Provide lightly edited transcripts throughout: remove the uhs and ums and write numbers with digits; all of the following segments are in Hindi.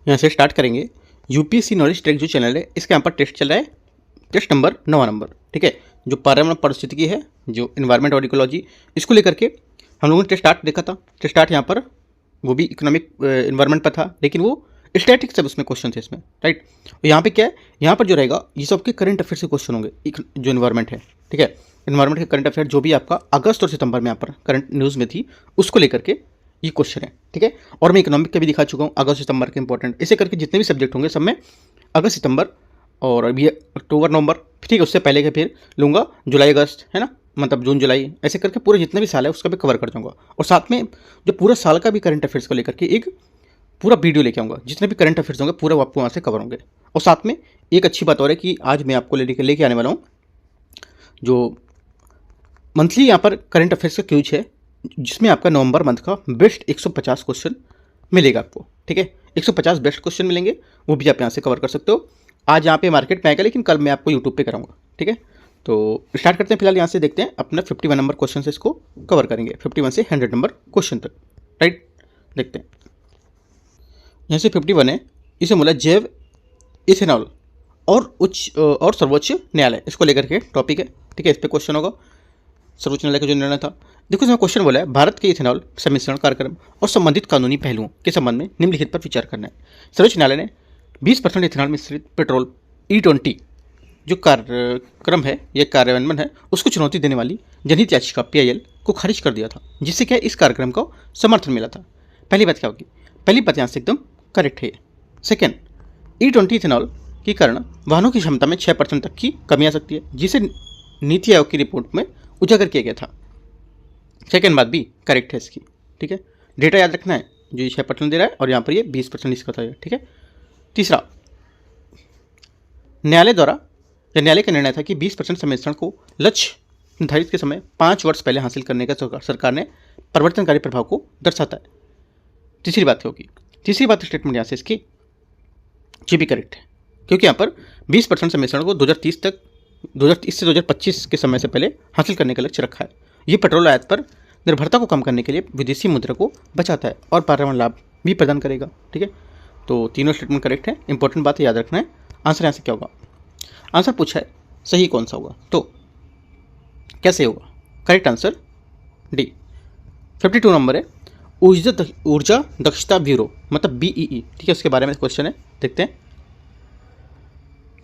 यहाँ से स्टार्ट करेंगे। यूपीएससी नॉलेज ट्रैक जो चैनल है इसके यहाँ पर टेस्ट चल रहा है, टेस्ट नंबर 9 नंबर, ठीक है। जो पर्यावरण पारिस्थितिकी है, जो इन्वायरमेंट और इकोलॉजी, इसको लेकर के हम लोगों ने टेस्ट स्टार्ट देखा था। टेस्ट स्टार्ट यहाँ पर वो भी इकोनॉमिक इन्वायरमेंट पर था, लेकिन वो स्टैटिक सब उसमें क्वेश्चन थे इसमें, राइट। और यहाँ पे क्या है, यहाँ पर जो रहेगा ये सबके करंट अफेयर से क्वेश्चन होंगे। जो इन्वायरमेंट है, ठीक है, इन्वायरमेंट के करंट अफेयर जो भी आपका अगस्त और सितंबर में यहाँ पर करंट न्यूज़ में थी, उसको लेकर के ये क्वेश्चन है, ठीक है। और मैं इकोनॉमिक का भी दिखा चुका हूँ, अगस्त सितंबर के इंपॉर्टेंट, ऐसे करके जितने भी सब्जेक्ट होंगे सब में अगस्त सितंबर और अभी अक्टूबर नवंबर, ठीक है, उससे पहले के फिर लूँगा जुलाई अगस्त, है ना, मतलब जून जुलाई, ऐसे करके पूरे जितने भी साल है उसका भी कवर कर जाऊँगा। और साथ में जो पूरा साल का भी करंट अफेयर्स को लेकर के एक पूरा वीडियो लेके आऊँगा, जितने भी करंट अफेयर्स होंगे पूरा आपको वहाँ से कवर होंगे। और साथ में एक अच्छी बात और है कि आज मैं आपको लेके आने वाला हूँ जो मंथली यहाँ पर करंट अफेयर्स का क्यूज है, जिसमें आपका नवंबर मंथ का बेस्ट 150 क्वेश्चन मिलेगा आपको, ठीक है। 150 बेस्ट क्वेश्चन मिलेंगे, वो भी आप यहाँ से कवर कर सकते हो। आज यहाँ पे मार्केट में आएगा, लेकिन कल मैं आपको यूट्यूब पे कराऊंगा, ठीक है। तो स्टार्ट करते हैं, फिलहाल यहाँ से देखते हैं अपना 51 नंबर क्वेश्चन से इसको कवर करेंगे, 51 से 100 नंबर क्वेश्चन तक, राइट। देखते हैं यहाँ से 51 है, इसे बोला जैव इथेनॉल और सर्वोच्च न्यायालय, इसको लेकर के टॉपिक है, ठीक है। इस पर क्वेश्चन होगा, सर्वोच्च न्यायालय का जो निर्णय था। देखो इसमें क्वेश्चन बोला है, भारत के इथेनॉल सम्मिश्रण कार्यक्रम और संबंधित कानूनी पहलुओं के संबंध में निम्नलिखित पर विचार करना है। सर्वोच्च न्यायालय ने 20% इथेनॉल मिश्रित पेट्रोल E20 जो कार्यक्रम है, यह कार्यान्वयन है, उसको चुनौती देने वाली जनहित याचिका PIL को खारिज कर दिया था, जिससे क्या इस कार्यक्रम को समर्थन मिला था। पहली बात क्या होगी, पहली बात यहाँ से एकदम करेक्ट है। सेकेंड, E20 इथेनॉल के कारण वाहनों की क्षमता में 6% तक की कमी आ सकती है, जिसे नीति आयोग की रिपोर्ट में उजागर किया गया था। सेकेंड बात भी करेक्ट है इसकी, ठीक है। डेटा याद रखना है, जो ये 6% दे रहा है और यहाँ पर ये 20% इसका था, ठीक है। तीसरा, न्यायालय का निर्णय था कि 20% सम्मिश्रण को लक्ष्य निर्धारित के समय 5 वर्ष पहले हासिल करने का सरकार ने परिवर्तनकारी प्रभाव को दर्शाता है। तीसरी बात क्या होगी, तीसरी बात स्टेटमेंट यहाँ से इसकी ये भी करेक्ट है, क्योंकि यहाँ पर 20% सम्मिश्रण को 2030 से 2025 के समय से पहले हासिल करने का लक्ष्य रखा है। ये पेट्रोल आयात पर निर्भरता को कम करने के लिए विदेशी मुद्रा को बचाता है और पर्यावरण लाभ भी प्रदान करेगा, ठीक है। तो तीनों स्टेटमेंट करेक्ट है, इंपॉर्टेंट बात याद रखना है। आंसर यहाँ से क्या होगा, आंसर पूछा है सही कौन सा होगा, तो कैसे होगा, करेक्ट आंसर डी। 52 नंबर है, ऊर्जा दक्षता ब्यूरो मतलब BEE, ठीक है, उसके बारे में क्वेश्चन है, देखते हैं।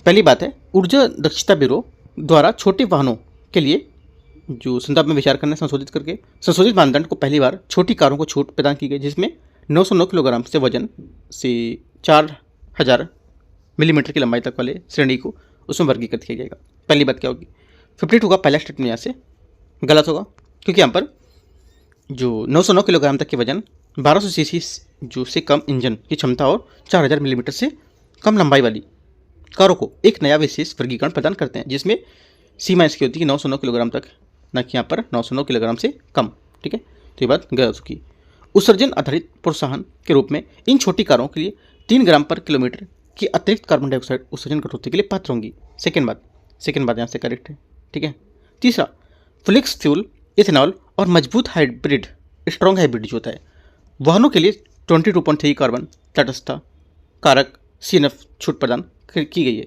पहली बात है, ऊर्जा दक्षता ब्यूरो द्वारा छोटे वाहनों के लिए जो संदर्भ में विचार करना संशोधित करके संशोधित मानदंड को पहली बार छोटी कारों को छूट प्रदान की गई, जिसमें 909 किलोग्राम से वजन से 4000 मिलीमीटर की लंबाई तक वाले श्रेणी को उसमें वर्गीकृत किया जाएगा। पहली बात क्या होगी, 52 का पहला स्टेटमेंट यहाँ से गलत होगा, क्योंकि यहाँ पर जो 909 किलोग्राम तक के वजन 1200 सीसी जो से कम इंजन की क्षमता और 4000 मिलीमीटर से कम लंबाई वाली कारों को एक नया विशेष वर्गीकरण प्रदान करते हैं, जिसमें सीमा इसकी होती है 909 किलोग्राम तक, न कि यहाँ पर 909 किलोग्राम से कम, ठीक है। तो ये बात गलत होगी। उत्सर्जन आधारित प्रोत्साहन के रूप में इन छोटी कारों के लिए 3 ग्राम पर किलोमीटर की अतिरिक्त कार्बन डाइऑक्साइड उत्सर्जन कटौती के लिए पात्र होंगी। सेकेंड बात यहाँ से करेक्ट है, ठीक है। तीसरा, फ्लेक्स फ्यूल इथेनॉल और मजबूत हाइब्रिड स्ट्रॉन्ग हाइब्रिड जो होता है वाहनों के लिए 22.3 कार्बन तटस्थता कारक CNF छूट प्रदान की गई है।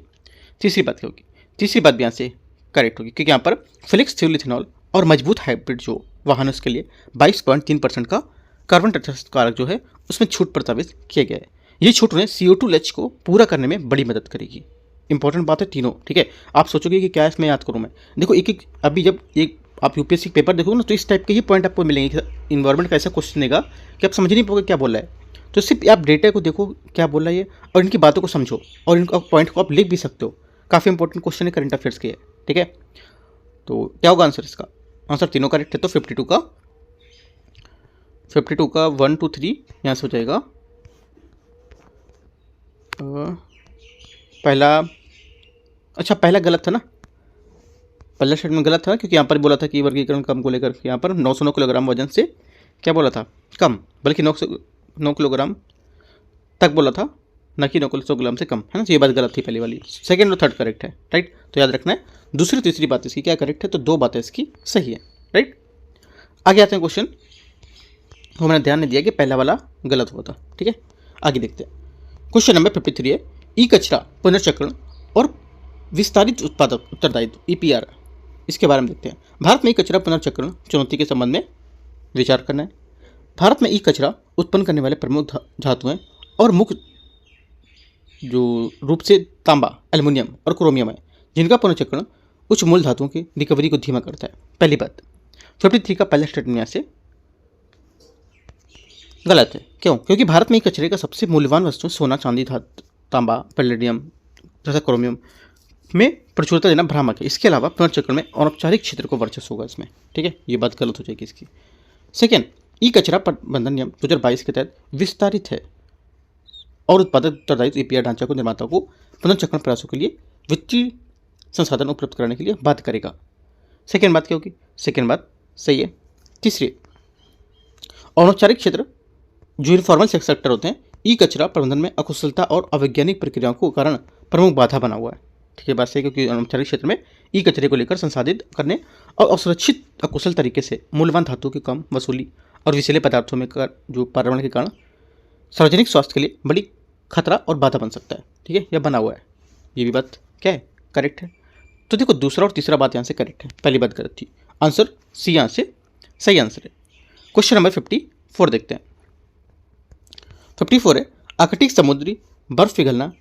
तीसरी बात क्या होगी, तीसरी बात भी यहाँ से करेक्ट होगी, क्योंकि यहाँ पर फ्लेक्स फ्यूल इथेनॉल और मजबूत हाइब्रिड जो वाहन उसके लिए 22.3% का कार्बन तटस्थ कारक जो है उसमें छूट प्रस्तावित किया गया है। ये छूट उन्हें CO2 लक्ष्य को पूरा करने में बड़ी मदद करेगी। इंपॉर्टेंट बात है तीनों, ठीक है। आप सोचोगे कि क्या इसमें याद करूँ मैं, देखो एक अभी जब एक आप UPSC पेपर देखोगे ना, तो इस टाइप के ही पॉइंट आपको मिलेंगे। इन्वायरमेंट का ऐसा क्वेश्चन देगा कि आप समझ नहीं पाओगे क्या बोल रहा है, तो सिर्फ आप डेटा को देखो क्या बोल रहा है ये, और इनकी बातों को समझो, और इनका पॉइंट को आप लिख भी सकते हो। काफ़ी इंपॉर्टेंट क्वेश्चन है करंट अफेयर्स के, ठीक है। तो क्या होगा आंसर इसका, आंसर तीनों करेक्ट है। तो 52 का 1 2 3 यहाँ से हो जाएगा पहला, अच्छा पहला गलत था ना, पहला स्टेटमेंट गलत था, क्योंकि यहाँ पर बोला था कि वर्गीकरण कम को लेकर यहाँ पर 909 किलोग्राम वजन से क्या बोला था, कम, बल्कि 9 किलोग्राम तक बोला था, न कि 9 किलोग्राम से कम, है ना। तो ये बात गलत थी पहली वाली। सेकेंड और थर्ड करेक्ट है, राइट। तो याद रखना है, दूसरी तीसरी बात इसकी क्या करेक्ट है, तो 2 बातें इसकी सही है, राइट। आगे आते हैं क्वेश्चन, वो मैंने ध्यान नहीं दिया कि पहला वाला गलत हुआ था, ठीक है। आगे देखते हैं क्वेश्चन नंबर 53 है ई कचरा पुनर्चक्रण और विस्तारित उत्पादक उत्तरदायित्व ईपीआर, इसके बारे में देखते हैं। भारत में ई कचरा पुनर्चक्रण चुनौती के संबंध में विचार करना है। भारत में ई कचरा उत्पन्न करने वाले प्रमुख धातुएं और मुख्य जो रूप से तांबा, एल्युमिनियम और क्रोमियम है, जिनका पुनर्चक्रण उच्च मूल धातुओं की रिकवरी को धीमा करता है। पहली बात 53 का पहला स्टेटमेंट यहाँ से गलत है। क्यों? क्योंकि भारत में कचरे का सबसे मूल्यवान वस्तु सोना, चांदी, धातु, तांबा, पैलेडियम तथा क्रोमियम में प्रचुरता देना भ्रामक है। इसके अलावा पुनर्चक्रण में अनौपचारिक क्षेत्र को वर्चस्व होगा इसमें, ठीक है, ये बात गलत हो जाएगी इसकी। सेकेंड, ई कचरा प्रबंधन नियम 2022 के तहत विस्तारित है और उत्पादक उत्तरदायित्व ईपीआर ढांचा को निर्माता को पुनर्चक्रण प्रयासों के लिए वित्तीय संसाधन उपलब्ध कराने के लिए बाध्य करेगा। सेकेंड बात क्या होगी? सेकेंड बात सही है। तीसरी, अनौपचारिक क्षेत्र जो इनफॉर्मल सेक्टर होते हैं, ई कचरा प्रबंधन में अकुशलता और अवैज्ञानिक प्रक्रियाओं के कारण प्रमुख बाधा बना हुआ है। ठीक है, बात सही, क्योंकि अनौपचारिक क्षेत्र में ई कचरे को लेकर संसाधित करने और असुरक्षित अकुशल तरीके से मूल्यवान धातुओं की कम वसूली और विषैले पदार्थों में जो पर्यावरण के कारण सार्वजनिक स्वास्थ्य के लिए बड़ी खतरा और बाधा बन सकता है। ठीक है, यह बना हुआ है, ये भी बात क्या है? करेक्ट है। तो देखो, दूसरा और तीसरा बात यहाँ से करेक्ट है, पहली बात गलत थी। आंसर सी यहाँ से सही आंसर है। क्वेश्चन नंबर 54 देखते हैं। 54 है आर्कटिक समुद्री बर्फ पिघलना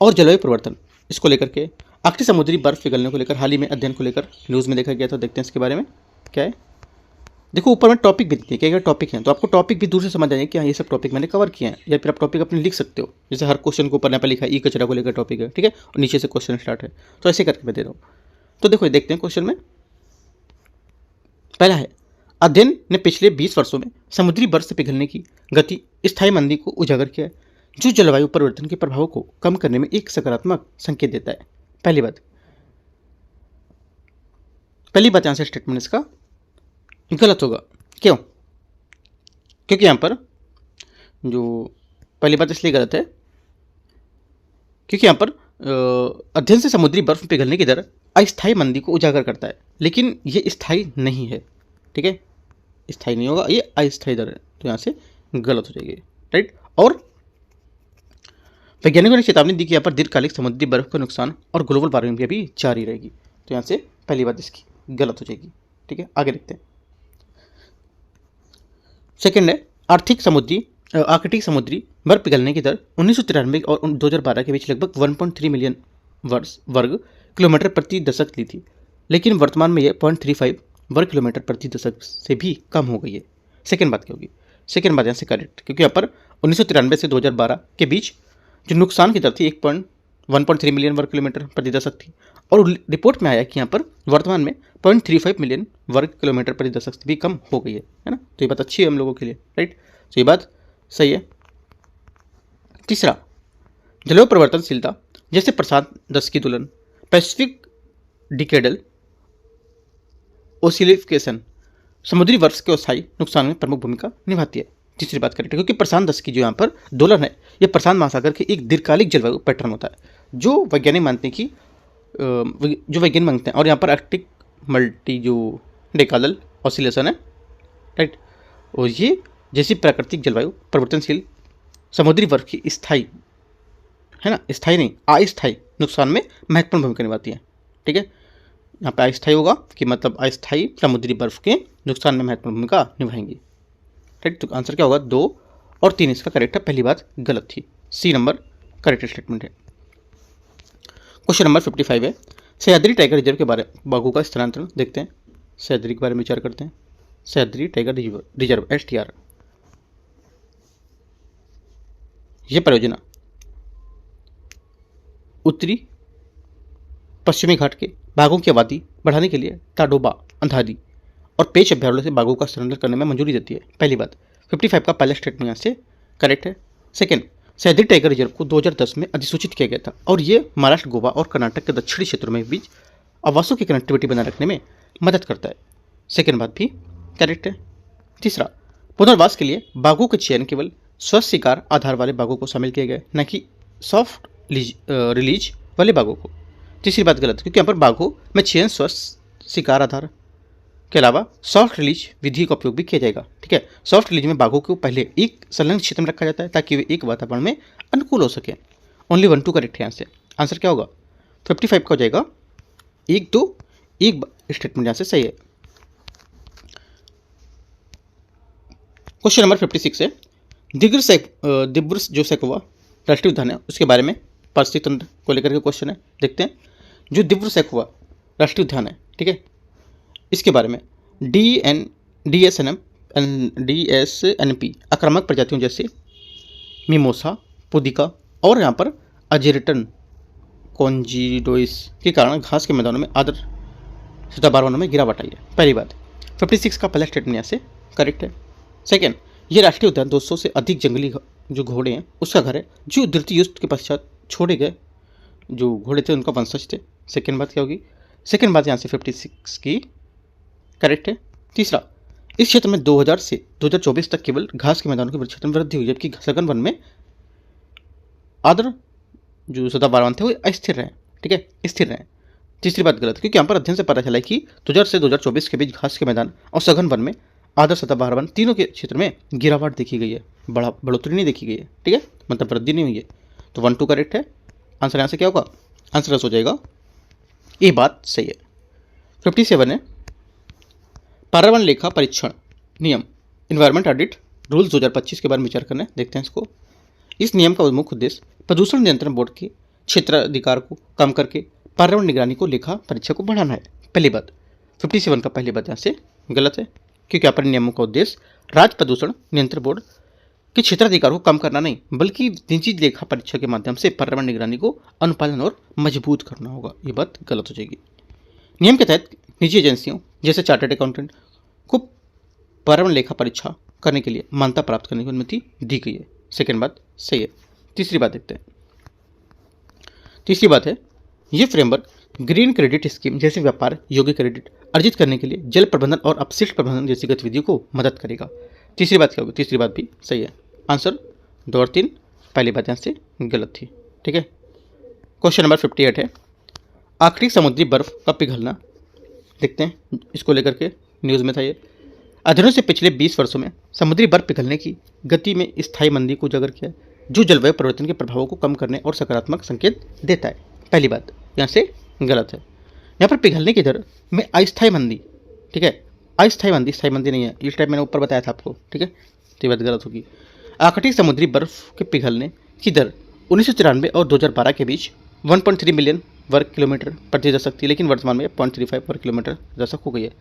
और जलवायु परिवर्तन, इसको लेकर के आर्कटिक समुद्री बर्फ पिघलने को लेकर हाल ही में अध्ययन को लेकर न्यूज़ में देखा गया था। देखते हैं इसके बारे में क्या है। देखो, ऊपर में टॉपिक भी दिखती है, क्या टॉपिक है, तो आपको टॉपिक भी दूर से समझ आएंगे कि हाँ ये सब टॉपिक मैंने कवर किए हैं, या फिर आप टॉपिक अपने लिख सकते हो। जैसे हर क्वेश्चन को ऊपर यहाँ पर लिखा है ई कचरा को लेकर टॉपिक है, ठीक है, और नीचे से क्वेश्चन स्टार्ट है, तो ऐसे करके मैं दे रहा हूँ। तो देखो, देखते हैं क्वेश्चन में। पहला है, अध्ययन ने पिछले 20 वर्षों में समुद्री बर्फ से पिघलने की गति स्थायी मंदी को उजागर किया है, जो जलवायु परिवर्तन के प्रभावों को कम करने में एक सकारात्मक संकेत देता है। पहली बात यहाँ से स्टेटमेंट इसका गलत होगा। क्यों? क्योंकि यहाँ पर जो पहली बात इसलिए गलत है क्योंकि यहाँ पर अध्ययन से समुद्री बर्फ पिघलने की दर अस्थायी मंदी को उजागर करता है, लेकिन ये स्थायी नहीं है। ठीक है, स्थायी नहीं होगा, ये अस्थायी दर है, तो यहाँ से गलत हो जाएगी। राइट। और वैज्ञानिकों ने चेतावनी दी कि यहाँ पर दीर्घकालिक समुद्री बर्फ का नुकसान और ग्लोबल वार्मिंग भी जारी रहेगी, तो यहाँ से पहली बात इसकी गलत हो जाएगी। ठीक है, आगे देखते हैं। सेकेंड है आर्कटिक समुद्री बर्फ पिघलने की दर 1993 और 2012 के बीच लगभग 1.3 मिलियन वर्ग किलोमीटर प्रति दशक ली थी, लेकिन वर्तमान में यह 0.35 वर्ग किलोमीटर प्रति दशक से भी कम हो गई है। सेकेंड बात क्या होगी? सेकेंड बात यहाँ से करेक्ट, क्योंकि यहाँ पर 1993 से 2012 के बीच जो नुकसान की दर थी 1.3 मिलियन वर्ग किलोमीटर प्रति दशक थी, और रिपोर्ट में आया कि यहाँ पर वर्तमान में 0.35 मिलियन वर्ग किलोमीटर प्रति दशक से भी कम हो गई है ना। तो ये बात अच्छी है हम लोगों के लिए, राइट। तो ये बात सही है। तीसरा, जलवायु परिवर्तनशीलता जैसे प्रशांत दस की तुलन, पैसिफिक डिकेडल ओसिलिफिकेशन समुद्री वर्ष के अस्थायी नुकसान में प्रमुख भूमिका निभाती है। तीसरी बात करेक्ट है, क्योंकि प्रशांत दस की जो यहाँ पर दोलन है, यह प्रशांत महासागर के एक दीर्घकालिक जलवायु पैटर्न होता है, जो वैज्ञानिक मानते हैं और यहाँ पर आर्कटिक मल्टी जो डेकादल ऑसिलेशन है, राइट। और ये जैसी प्राकृतिक जलवायु परिवर्तनशील समुद्री बर्फ की स्थायी है ना, स्थायी नहीं अस्थायी नुकसान में महत्वपूर्ण भूमिका निभाती है। ठीक है, यहाँ पे अस्थायी होगा कि मतलब अस्थायी समुद्री बर्फ के नुकसान में महत्वपूर्ण भूमिका निभाएंगी। राइट, तो आंसर क्या होगा? 2 और 3 इसका करेक्ट है, पहली बात गलत थी। सी नंबर करेक्ट स्टेटमेंट है। क्वेश्चन नंबर 55 है सह्याद्री टाइगर रिजर्व के बारे में बाघों का स्थानांतरण देखते हैं। सह्याद्री के बारे में विचार करते हैं। सह्याद्री टाइगर रिजर्व STR, यह परियोजना उत्तरी पश्चिमी घाट के बाघों की आबादी बढ़ाने के लिए ताडोबा, अंधारी और पेच अभ्यारण्यों से बाघों का स्थानांतरण करने में मंजूरी देती है। पहली बात 55 का पहला स्टेटमेंट यहाँ से करेक्ट है। सेकेंड, सह्याद्री टाइगर रिजर्व को 2010 में अधिसूचित किया गया था और ये महाराष्ट्र, गोवा और कर्नाटक के दक्षिणी क्षेत्रों में बीच आवासों की कनेक्टिविटी बनाए रखने में मदद करता है। सेकेंड बात भी करेक्ट है। तीसरा, पुनर्वास के लिए बाघों के चयन केवल स्वस्थ शिकार आधार वाले बाघों को शामिल किया गया, न कि सॉफ्ट रिलीज वाले बाघों को। तीसरी बात गलत, क्योंकि यहाँ पर बाघों में चयन स्वस्थ शिकार आधार के अलावा सॉफ्ट रिलीज विधि का उपयोग भी किया जाएगा। ठीक है, सॉफ्ट रिलीज में बाघों को पहले एक संलग्न क्षेत्र में रखा जाता है ताकि वे एक वातावरण में अनुकूल हो सके। ओनली 1 2 करेक्ट है यहाँ से। आंसर क्या होगा? 55 का हो जाएगा 1 2 एक स्टेटमेंट यहाँ से सही है। क्वेश्चन नंबर 56 है दिब्र जो सैकवा राष्ट्रीय उद्यान है उसके बारे में पारिस्थितिक तंत्र को लेकर के क्वेश्चन है। देखते हैं, जो दिब्र सैकवा राष्ट्रीय उद्यान है, ठीक है, इसके बारे में DSNP आक्रामक प्रजातियों जैसे मिमोसा, पुदिका और यहाँ पर अजेरेटन कॉन्जिडोइस के कारण घास के मैदानों में आदर सदाबहार वनों में गिरावट आई है। पहली बात 56 का पहला स्टेटमेंट यहाँ से करेक्ट है। सेकेंड, ये राष्ट्रीय उद्यान 200 से अधिक जंगली जो घोड़े हैं उसका घर है जो द्वितीय युद्ध के पश्चात छोड़े गए जो घोड़े थे उनका वंशज थे। सेकेंड बात क्या होगी? सेकेंड बात यहाँ से 56 की करेक्ट है। तीसरा, इस क्षेत्र में 2000 से 2024 तक केवल घास के मैदानों के क्षेत्र में वृद्धि हुई जबकि सघन वन में आदर जो सदाबहार वन थे वो अस्थिर रहे। ठीक है, स्थिर रहे। तीसरी बात गलत, क्योंकि यहाँ पर अध्ययन से पता चला कि 2000 से 2024 के बीच घास के मैदान और सघन वन में आदर सदाबहार वन तीनों के क्षेत्र में गिरावट देखी गई है, बढ़ोतरी नहीं देखी गई है। ठीक है, मतलब वृद्धि नहीं हुई है। तो 1 2 करेक्ट है। आंसर यहाँ से क्या होगा? आंसर हो जाएगा ये बात सही है। 57 है पर्यावरण लेखा परीक्षण नियम इन्वायरमेंट ऑडिट रूल्स 2025 के बारे में विचार करना है। देखते हैं इसको। इस नियम का मुख्य उद्देश्य प्रदूषण नियंत्रण बोर्ड के क्षेत्राधिकार को कम करके पर्यावरण निगरानी को लेखा परीक्षा को बढ़ाना है। पहली बात 57 का पहली बात यहाँ से गलत है, क्योंकि यहाँ पर नियमों का उद्देश्य राज्य प्रदूषण नियंत्रण बोर्ड के क्षेत्राधिकार को कम करना नहीं बल्कि निजी लेखा परीक्षा के माध्यम से पर्यावरण निगरानी को अनुपालन और मजबूत करना होगा। ये बात गलत हो जाएगी। नियम के तहत निजी एजेंसियों जैसे चार्टर्ड अकाउंटेंट को पर्यावरण लेखा परीक्षा करने के लिए मान्यता प्राप्त करने की अनुमति दी गई है। सेकेंड बात सही है। तीसरी बात देखते हैं। तीसरी बात है ये फ्रेमवर्क ग्रीन क्रेडिट स्कीम जैसे व्यापार योग्य क्रेडिट अर्जित करने के लिए जल प्रबंधन और अपशिष्ट प्रबंधन जैसी गतिविधियों को मदद करेगा। तीसरी बात क्या होगी? तीसरी बात भी सही है। आंसर 2 और 3, पहली बात यहाँ से गलत थी। ठीक है, क्वेश्चन नंबर 58 है आखिरी समुद्री बर्फ का पिघलना। देखते हैं, इसको लेकर के न्यूज़ में था ये। अध्ययनों से पिछले 20 वर्षों में समुद्री बर्फ पिघलने की गति में स्थायी मंदी को उजागर किया जो जलवायु परिवर्तन के प्रभावों को कम करने और सकारात्मक संकेत देता है। पहली बात यहाँ से गलत है। यहाँ पर पिघलने की दर में अस्थायी मंदी, ठीक है, अस्थायी मंदी, स्थायी मंदी नहीं है। इस टाइप मैंने ऊपर बताया था आपको। ठीक है, तो ये बात गलत होगी। आर्कटिक समुद्री बर्फ के पिघलने की दर 1993 और 2012 के बीच 1.3 मिलियन वर्ग किलोमीटर प्रति दशक थी, लेकिन वर्तमान में 0.35 वर्ग किलोमीटर दशक हो गई है।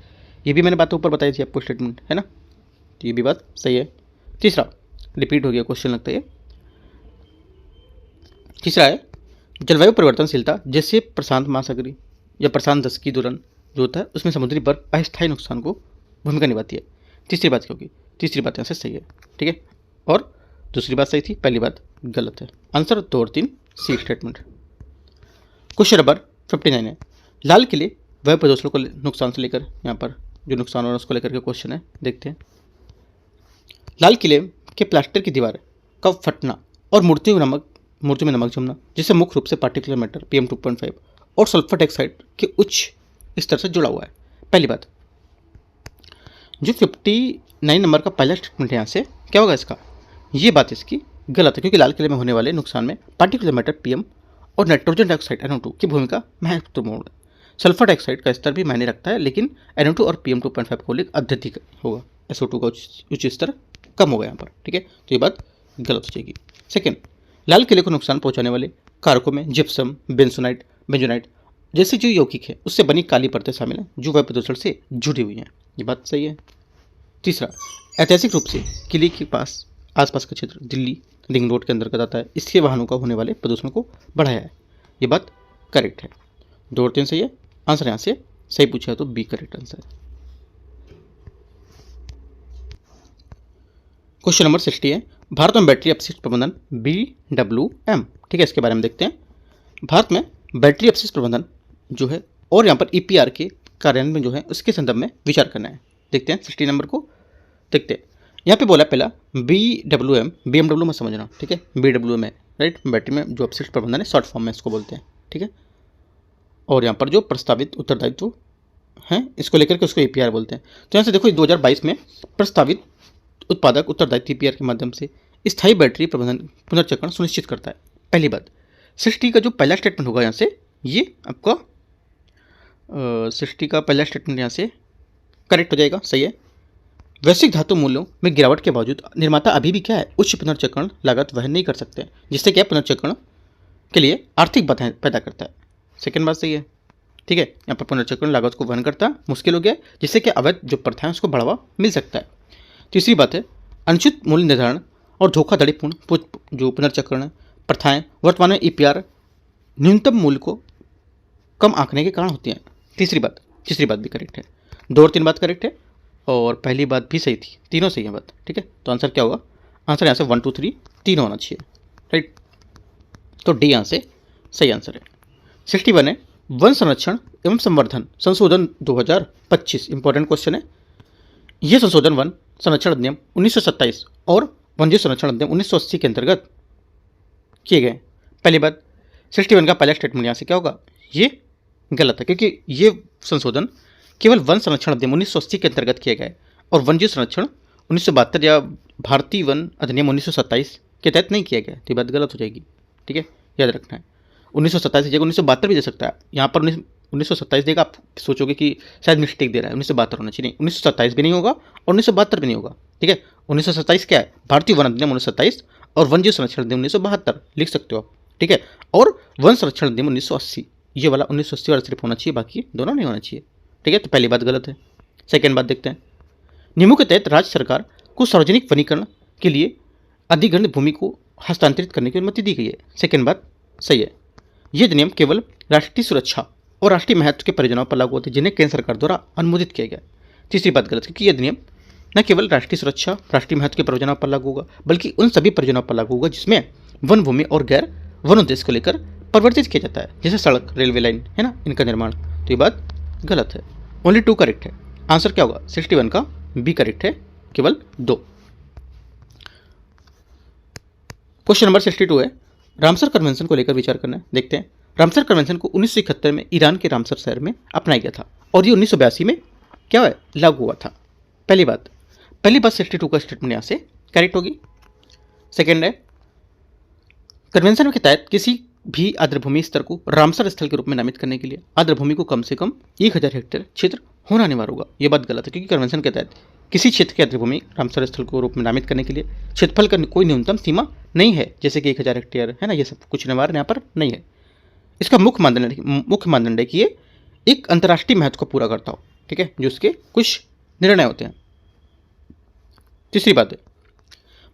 ये भी मैंने बात ऊपर बताई थी आपको, स्टेटमेंट है ना, तो ये भी बात सही है। तीसरा रिपीट हो गया क्वेश्चन लगता है। तीसरा है जलवायु परिवर्तनशीलता जैसे प्रशांत महासागरीय या प्रशांत दशकी दौरान जो होता है उसमें समुद्री बर्फ अस्थायी नुकसान को भूमिका निभाती है। तीसरी बात क्या होगी? तीसरी बात यहाँ से सही है। ठीक है, और दूसरी बात सही थी, पहली बात गलत है। आंसर 2 और 3 सी स्टेटमेंट। क्वेश्चन नंबर 59 है लाल किले वायु प्रदूषण को नुकसान से लेकर यहाँ पर जो नुकसान हो रहा है उसको लेकर के क्वेश्चन है। देखते हैं, लाल किले के प्लास्टर की दीवार का फटना और मूर्तियों में नमक जमना जिससे मुख्य रूप से पार्टिकुलर मैटर PM 2.5 और सल्फर डाइऑक्साइड के उच्च स्तर से जुड़ा हुआ है। पहली बात जो 59 नंबर का पहला स्टेटमेंट है यहाँ से क्या होगा इसका? ये बात इसकी गलत है, क्योंकि लाल किले में होने वाले नुकसान में पार्टिकुलर मैटर PM और नाइट्रोजन डाइऑक्साइड NO2 की भूमिका महत्वपूर्ण है। सल्फर डाइऑक्साइड का स्तर भी मायने रखता है, लेकिन NO2 और PM 2.5 को लेकर अत्यधिक होगा, SO2 का उच्च स्तर कम होगा यहाँ पर। ठीक है, तो ये बात गलत हो जाएगी। सेकेंड, लाल किले को नुकसान पहुंचाने वाले कारकों में जिप्सम, बेंजोनाइट जैसे जो यौगिक है उससे बनी काली परतें शामिल हैं जो वायु प्रदूषण से जुड़ी हुई हैं। ये बात सही है। तीसरा, ऐतिहासिक रूप से किले के पास आसपास का क्षेत्र दिल्ली रिंग रोड के अंतर्गत आता है, इसके वाहनों का होने वाले प्रदूषण को बढ़ाया है। ये बात करेक्ट है। 2 और 3 सही है। आंसर यहाँ से सही पूछा है तो बी करेक्ट आंसर है। क्वेश्चन नंबर 60 है भारत में बैटरी अपशिष्ट प्रबंधन BWM। ठीक है, इसके बारे में देखते हैं। भारत में बैटरी अपशिष्ट प्रबंधन जो है और यहाँ पर EPR के कार्यान्वयन जो है उसके संदर्भ में विचार करना है। देखते हैं 60 नंबर को देखते हैं। यहाँ पे बोला पहला BWM, BMW में समझना। ठीक है, BWM है राइट, बैटरी में जो अपशिष्ट प्रबंधन है शॉर्ट फॉर्म में इसको बोलते हैं। ठीक है, और यहाँ पर जो प्रस्तावित उत्तरदायित्व हैं इसको लेकर के उसको एपीआर बोलते हैं। तो यहाँ से देखो 2022 में प्रस्तावित उत्पादक उत्तरदायित्व ईपीआर के माध्यम से स्थायी बैटरी प्रबंधन पुनर्चक्रण सुनिश्चित करता है। पहली बात 60 का जो पहला स्टेटमेंट होगा यहाँ से ये आपका 60 का पहला स्टेटमेंट यहाँ से करेक्ट हो जाएगा, सही है। वैश्विक धातु मूल्यों में गिरावट के बावजूद निर्माता अभी भी क्या है उच्च पुनर्चक्रण लागत वहन नहीं कर सकते, जिससे क्या पुनर्चक्रण के लिए आर्थिक बाधाएं पैदा करता है। सेकेंड बात सही है, ठीक है। यहाँ पर पुनर्चक्रण लागत को वहन करता मुश्किल हो गया, जिससे कि अवैध जो प्रथा है उसको बढ़ावा मिल सकता है। तीसरी बात है अनुचित मूल्य निर्धारण और धोखाधड़ीपूर्ण जो पुनर्चक्रण प्रथाएं वर्तमान में ईपीआर न्यूनतम मूल्य को कम आंकने के कारण होती हैं। तीसरी बात भी करेक्ट है, 2 और 3 बात करेक्ट है और पहली बात भी सही थी, तीनों सही है बात, ठीक है। तो आंसर क्या होगा, आंसर यहाँ से 1 2 3 तीनों होना चाहिए, राइट। तो डी यहाँ से सही आंसर है। 61 है वन संरक्षण एवं संवर्धन संशोधन 2025 इंपॉर्टेंट क्वेश्चन है। यह संशोधन वन संरक्षण अधिनियम 1927 और वन्यजीव संरक्षण अधिनियम 1980 के अंतर्गत किए गए। पहली बात 61 का पहला स्टेटमेंट यहाँ से क्या होगा, ये गलत है, क्योंकि ये संशोधन केवल वन संरक्षण अधिनियम 1980 के अंतर्गत किए गए और वन्यजीव संरक्षण 1972 या भारतीय वन अधिनियम 1927 के तहत नहीं किया गया। तो ये बात गलत हो जाएगी, ठीक है, याद रखना है। 1927 की जगह 1972 भी दे सकता है, यहाँ पर 1927 देगा, आप सोचोगे कि शायद मिस्टेक दे रहा है, 1972 होना चाहिए, 1927 भी नहीं होगा और 1972 भी नहीं होगा, ठीक है। 1927 क्या है, भारतीय वन अधिनियम 1927 और वन्यजीव संरक्षण अधिनियम 1972 लिख सकते हो आप, ठीक है। और वन संरक्षण अधिनियम 1980, ये वाला 1980 वाला सिर्फ होना चाहिए, बाकी दोनों नहीं होना चाहिए, ठीक है। तो पहली बात गलत है। सेकेंड बात देखते हैं, नियमों के तहत राज्य सरकार को सार्वजनिक वनीकरण के लिए अधिग्रहण भूमि को हस्तांतरित करने की अनुमति दी गई है। सेकेंड बात सही है। ये अधिनियम केवल राष्ट्रीय सुरक्षा और राष्ट्रीय महत्व के परियोजनाओं पर लागू होते हैं जिन्हें केंद्र सरकार द्वारा अनुमोदित किया गया। तीसरी बात गलत, क्योंकि यह अधिनियम न केवल राष्ट्रीय सुरक्षा राष्ट्रीय महत्व की परियोजनाओं पर लागू होगा, बल्कि उन सभी परियोजनाओं पर लागू होगा जिसमें वन भूमि और गैर वन उद्देश्य को लेकर परिवर्तित किया जाता है, जैसे सड़क, रेलवे लाइन है ना, इनका निर्माण। तो ये बात गलत है। ओनली 2 करेक्ट है। आंसर क्या होगा, 61 का बी करेक्ट है, केवल 2। क्वेश्चन नंबर 62 है रामसर कन्वेंशन को लेकर विचार करना है। देखते हैं, रामसर कन्वेंशन को 1971 में ईरान के रामसर शहर में अपनाया गया था और ये 1982 में क्या है लागू हुआ था। पहली बात 62 का स्टेटमेंट यहाँ से करेक्ट होगी। सेकेंड है कन्वेंशन के तहत किसी भी आर्द्रभूमि स्तर को रामसर स्थल के रूप में नामित करने के लिए आर्द्रभूमि को कम से कम 1000 हेक्टेयर क्षेत्र होना अनिवार्य होगा। ये बात गलत है, क्योंकि कन्वेंशन के तहत किसी क्षेत्र की आर्द्रभूमि रामसर स्थल को रूप में नामित करने के लिए क्षेत्रफल का कोई न्यूनतम सीमा नहीं है, जैसे कि 1000 हेक्टेयर है ना, ये सब कुछ अनिवार्य यहाँ पर नहीं है। इसका मुख्य मानदंड है कि ये एक अंतर्राष्ट्रीय महत्व को पूरा करता हो, ठीक है, जो उसके कुछ निर्णय होते हैं। तीसरी बात है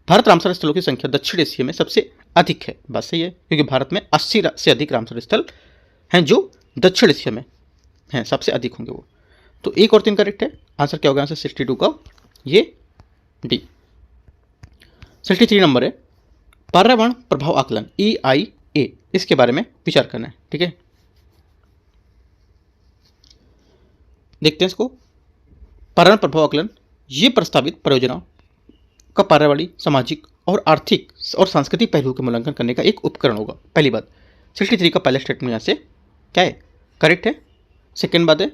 भारत रामसर स्थलों की संख्या दक्षिण एशिया में सबसे अधिक है। बात सही है, क्योंकि भारत में 80 से अधिक रामसर स्थल हैं जो दक्षिण एशिया में हैं, सबसे अधिक होंगे वो। तो 1 और 3 करेक्ट है। आंसर क्या होगा आंसर 62 का, ये डी। 63 नंबर है पर्यावरण प्रभाव आकलन EIA, इसके बारे में विचार करना है, ठीक है। देखते हैं इसको। पर्यावरण प्रभाव आकलन ये प्रस्तावित परियोजना का पर्यावरणीय, सामाजिक और आर्थिक और सांस्कृतिक पहलुओं के मूल्यांकन करने का एक उपकरण होगा। पहली बात 63 का पहला स्टेटमेंट यहाँ से क्या है करेक्ट है। सेकेंड बात है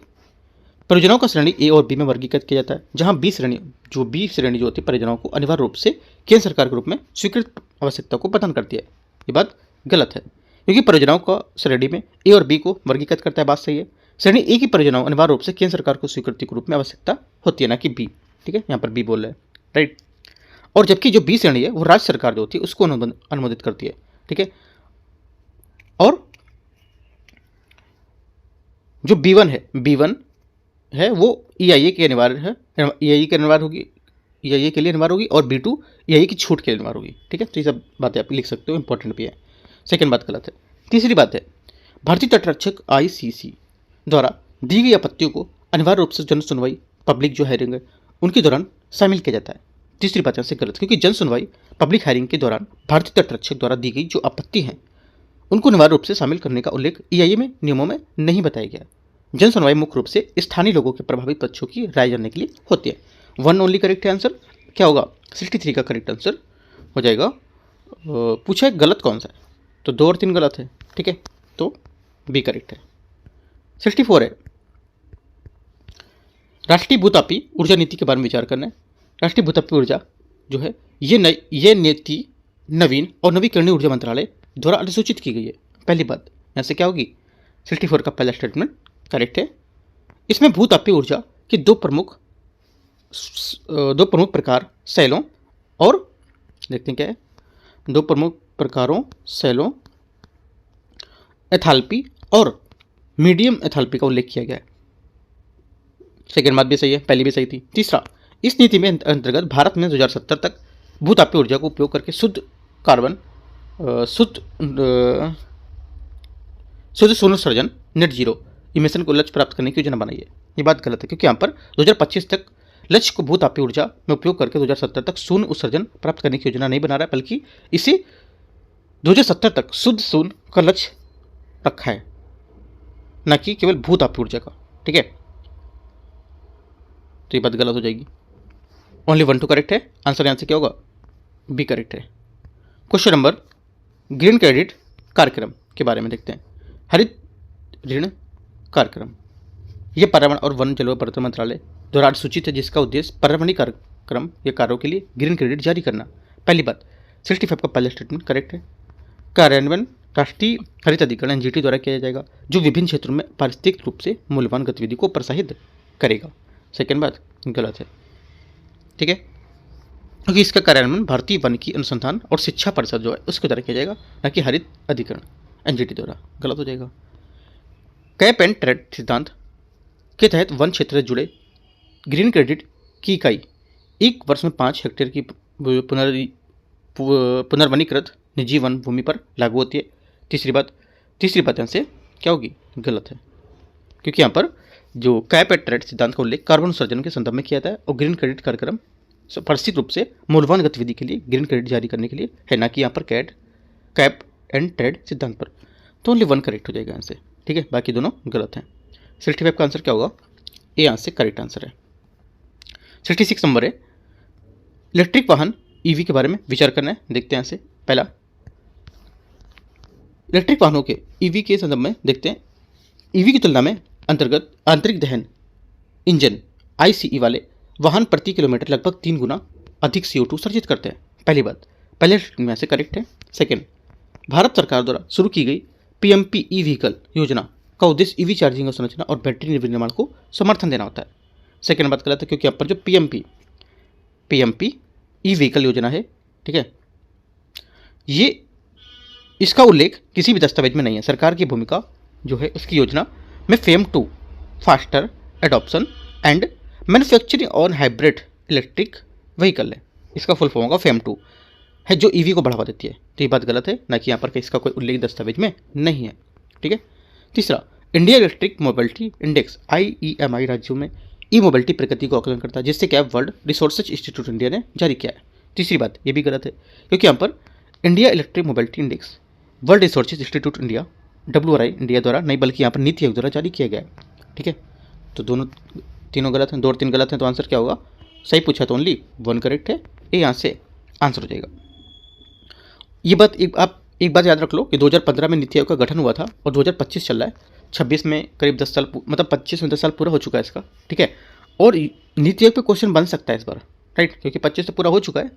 परियोजनाओं का श्रेणी A और B में वर्गीकृत किया जाता है, जहां बी श्रेणी जो होती है परियोजनाओं को अनिवार्य रूप से केंद्र सरकार के रूप में स्वीकृत आवश्यकता को प्रदान करती है। ये बात गलत है, क्योंकि परियोजनाओं का श्रेणी में A और B को वर्गीकृत करता है। बात सही है। श्रेणी A की परियोजनाओं अनिवार्य रूप से केंद्र सरकार को स्वीकृति के रूप में आवश्यकता होती है, ना कि B, ठीक है, यहाँ पर B बोल रहे हैं, राइट। और जबकि जो B श्रेणी है वो राज्य सरकार जो होती है उसको अनुमोदित करती है, ठीक है। और जो B1 है वो EIA के अनिवार्य है, EIA के अनिवार्य होगी, EIA के लिए अनिवार्य होगी, और B2 EIA की छूट के लिए अनिवार्य होगी, ठीक है। तो ये सब बातें आप लिख सकते हो, इंपॉर्टेंट भी है। सेकेंड बात गलत है। तीसरी बात है भारतीय तटरक्षक ICC द्वारा दी गई आपत्तियों को अनिवार्य रूप से जन सुनवाई पब्लिक जो हेयरिंग है उनके दौरान शामिल किया जाता है। तीसरी बात यहाँ से गलत, क्योंकि जन सुनवाई पब्लिक हायरिंग के दौरान भारतीय तटरक्षक द्वारा दी गई जो आपत्ति हैं उनको अनिवार्य रूप से शामिल करने का उल्लेख EIA में नियमों में नहीं बताया गया। जन सुनवाई मुख्य रूप से स्थानीय लोगों के प्रभावित पक्षों की राय जानने के लिए होती है। 1 ओनली करेक्ट है। आंसर क्या होगा 63 का करेक्ट आंसर हो जाएगा। पूछा है गलत कौन सा है, तो 2 और 3 गलत है, ठीक है, तो B करेक्ट है। 64 है राष्ट्रीय भूतापी ऊर्जा नीति के बारे में विचार करना है। राष्ट्रीय भूतापी ऊर्जा जो है ये नीति नवीन और नवीकरणीय ऊर्जा मंत्रालय द्वारा अधिसूचित की गई है। पहली बात यहाँ से क्या होगी, 64 का पहला स्टेटमेंट करेक्ट है। इसमें भूतापी ऊर्जा की दो प्रमुख प्रकार सेलों और देखते हैं क्या है, दो प्रमुख प्रकारों सेलों एथाल्पी और मीडियम एथाल्पी का उल्लेख किया गया है। सेकेंड बात भी सही है, पहली भी सही थी। तीसरा, इस नीति में अंतर्गत भारत में 2070 तक भूतापी ऊर्जा को उपयोग करके शुद्ध कार्बन शुद्ध शून्य उत्सर्जन नेट जीरो इमिशन को लक्ष्य प्राप्त करने की योजना बनाई है। ये बात गलत है, क्योंकि यहाँ पर 2025 तक लक्ष्य को भूतापी ऊर्जा में उपयोग करके 2070 तक शून्य उत्सर्जन प्राप्त करने की योजना नहीं बना रहा है, बल्कि इसे 2070 तक शुद्ध शून्य का लक्ष्य रखा है, न कि केवल भूतापी ऊर्जा का। ठीक है, तो ये बात गलत हो जाएगी। ओनली 1 2 करेक्ट है। आंसर यहाँ से क्या होगा, बी करेक्ट है। क्वेश्चन नंबर, ग्रीन क्रेडिट कार्यक्रम के बारे में देखते हैं। हरित ऋण कार्यक्रम, यह पर्यावरण और वन जलवायु परिवर्तन मंत्रालय द्वारा सूचित है, जिसका उद्देश्य पर्यावरणीय कार्यक्रम या कार्यों के लिए ग्रीन क्रेडिट जारी करना। पहली बात, 65 का पहला स्टेटमेंट करेक्ट है। कार्यान्वयन राष्ट्रीय हरित अधिकरण एनजीटी द्वारा किया जाएगा, जो विभिन्न क्षेत्रों में पारिस्थितिक रूप से मूल्यवान गतिविधि को प्रोत्साहित करेगा। सेकेंड बात गलत है। ठीक है, क्योंकि इसका कार्यान्वयन भारतीय वानिकी अनुसंधान और शिक्षा परिषद जो है उसके द्वारा किया जाएगा, न कि हरित अधिकरण एनजीटी द्वारा। गलत हो जाएगा। कैप एंड ट्रेड सिद्धांत के तहत वन क्षेत्र से जुड़े ग्रीन क्रेडिट की इकाई एक वर्ष में 5 हेक्टेयर की पुनर्वनीकृत निजी वन भूमि पर लागू होती है। तीसरी बात यहाँ से क्या होगी, गलत है, क्योंकि यहाँ पर जो कैप एंड ट्रेड सिद्धांत का उल्लेख कार्बन उत्सर्जन के संदर्भ में किया जाता है और ग्रीन क्रेडिट कार्यक्रम परिचित रूप से मूल्यवान गतिविधि के लिए ग्रीन क्रेडिट जारी करने के लिए है, ना कि यहाँ पर कैप एंड ट्रेड सिद्धांत पर। तो ओनली 1 करेक्ट हो जाएगा यहाँ से। ठीक है, बाकी दोनों गलत हैं। 65 का आंसर क्या होगा, ये यहाँ से करेक्ट आंसर है। 66 नंबर है, इलेक्ट्रिक वाहन ईवी के बारे में विचार करना है। देखते हैं यहाँ से। पहला, इलेक्ट्रिक वाहनों के ईवी के संदर्भ में देखते हैं। ईवी की तुलना में अंतर्गत आंतरिक दहन इंजन आईसीई वाले वाहन प्रति किलोमीटर लगभग 3 गुना अधिक CO2 सर्जित करते हैं। पहली बात, पहले में से करेक्ट है। सेकेंड, भारत सरकार द्वारा शुरू की गई PMP ई व्हीकल योजना का उद्देश्य ईवी चार्जिंग संरचना और बैटरी निर्माण को समर्थन देना होता है। सेकेंड बात गलत है, क्योंकि यहाँ पर जो PMP ई व्हीकल योजना है, ठीक है, ये इसका उल्लेख किसी भी दस्तावेज में नहीं है। सरकार की भूमिका जो है उसकी योजना में fame 2 faster adoption and manufacturing on hybrid electric vehicle है। इसका फुल फॉर्म होगा फेम 2 है, जो ईवी को बढ़ावा देती है। तो ये बात गलत है, ना कि यहाँ पर इसका कोई उल्लेख दस्तावेज में नहीं है। ठीक है। तीसरा, India electric mobility index IEMI राज्यों में ई मोबिलिटी प्रगति को आकलन करता है, जिससे क्या वर्ल्ड रिसोर्सेज इंस्टीट्यूट इंडिया ने जारी किया है। तीसरी बात ये भी गलत है, क्योंकि यहाँ पर India electric mobility index world resources institute India WRI India द्वारा नहीं, बल्कि यहाँ पर नीति आयोग द्वारा जारी किया गया है। ठीक है, तो तीनों गलत हैं, 2 और 3 गलत हैं। तो आंसर क्या होगा, सही पूछा तो ओनली 1 करेक्ट है। ये यहाँ से आंसर हो जाएगा। ये बात आप एक बात याद रख लो कि 2015 में नीति आयोग का गठन हुआ था और 2025 चल रहा है। 26 में करीब 10 साल, मतलब 25 में 10 साल पूरा हो चुका है इसका। ठीक है, और नीति आयोग पे क्वेश्चन बन सकता है इस बार, राइट, क्योंकि 25 तो पूरा हो चुका है,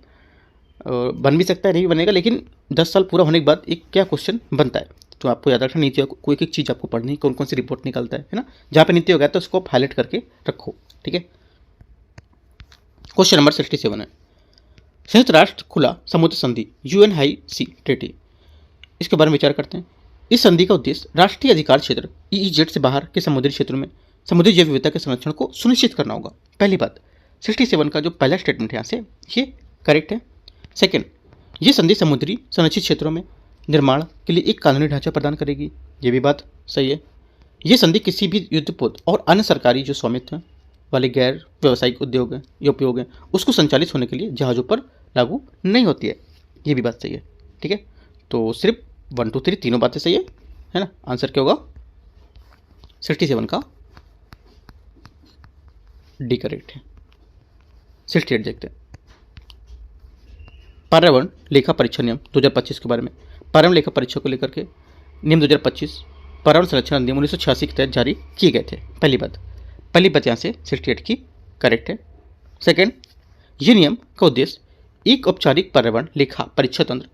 बन भी सकता है, नहीं बनेगा, लेकिन 10 साल पूरा होने के बाद एक क्या क्वेश्चन बनता है। तो आपको याद रखना, नीति आयोग कोई एक चीज़ आपको पढ़नी, कौन कौन सी रिपोर्ट निकालता है ना, जहाँ पे नीति आयोग है तो उसको आप हाईलाइट करके रखो। ठीक है। क्वेश्चन नंबर 67 है, संयुक्त राष्ट्र खुला समुद्र संधि UN हाई सी ट्रीटी, इसके बारे में विचार करते हैं। इस संधि का उद्देश्य राष्ट्रीय अधिकार क्षेत्र EEZ से बाहर के समुद्री क्षेत्रों में समुद्री जैव विविधता के संरक्षण को सुनिश्चित करना होगा। पहली बात, 67 का जो पहला स्टेटमेंट है यहाँ से ये करेक्ट है। सेकेंड, ये संधि समुद्री संरक्षित क्षेत्रों में निर्माण के लिए एक कानूनी ढांचा प्रदान करेगी, ये भी बात सही है। ये संधि किसी भी युद्धपोत और अन्य सरकारी जो स्वामित्व हैं वाले गैर व्यावसायिक उद्योग हैं या उपयोग हैं उसको संचालित होने के लिए जहाज़ों पर लागू नहीं होती है, ये भी बात सही है। ठीक है, तो सिर्फ 1 2 3 तीनों बातें सही है ना। आंसर क्या होगा, 67 का डी करेक्ट है। 68 देखते हैं, पर्यावरण लेखा परीक्षा नियम 2025 के बारे में। पर्यावरण लेखा परीक्षा को लेकर के नियम 2025 पर्यावरण संरक्षण अधिनियम 1986 के तहत जारी किए गए थे। पहली बात, पहली बात यहाँ से 68 की करेक्ट है। सेकेंड, ये नियम का उद्देश्य एक औपचारिक पर्यावरण लेखा परीक्षा तंत्र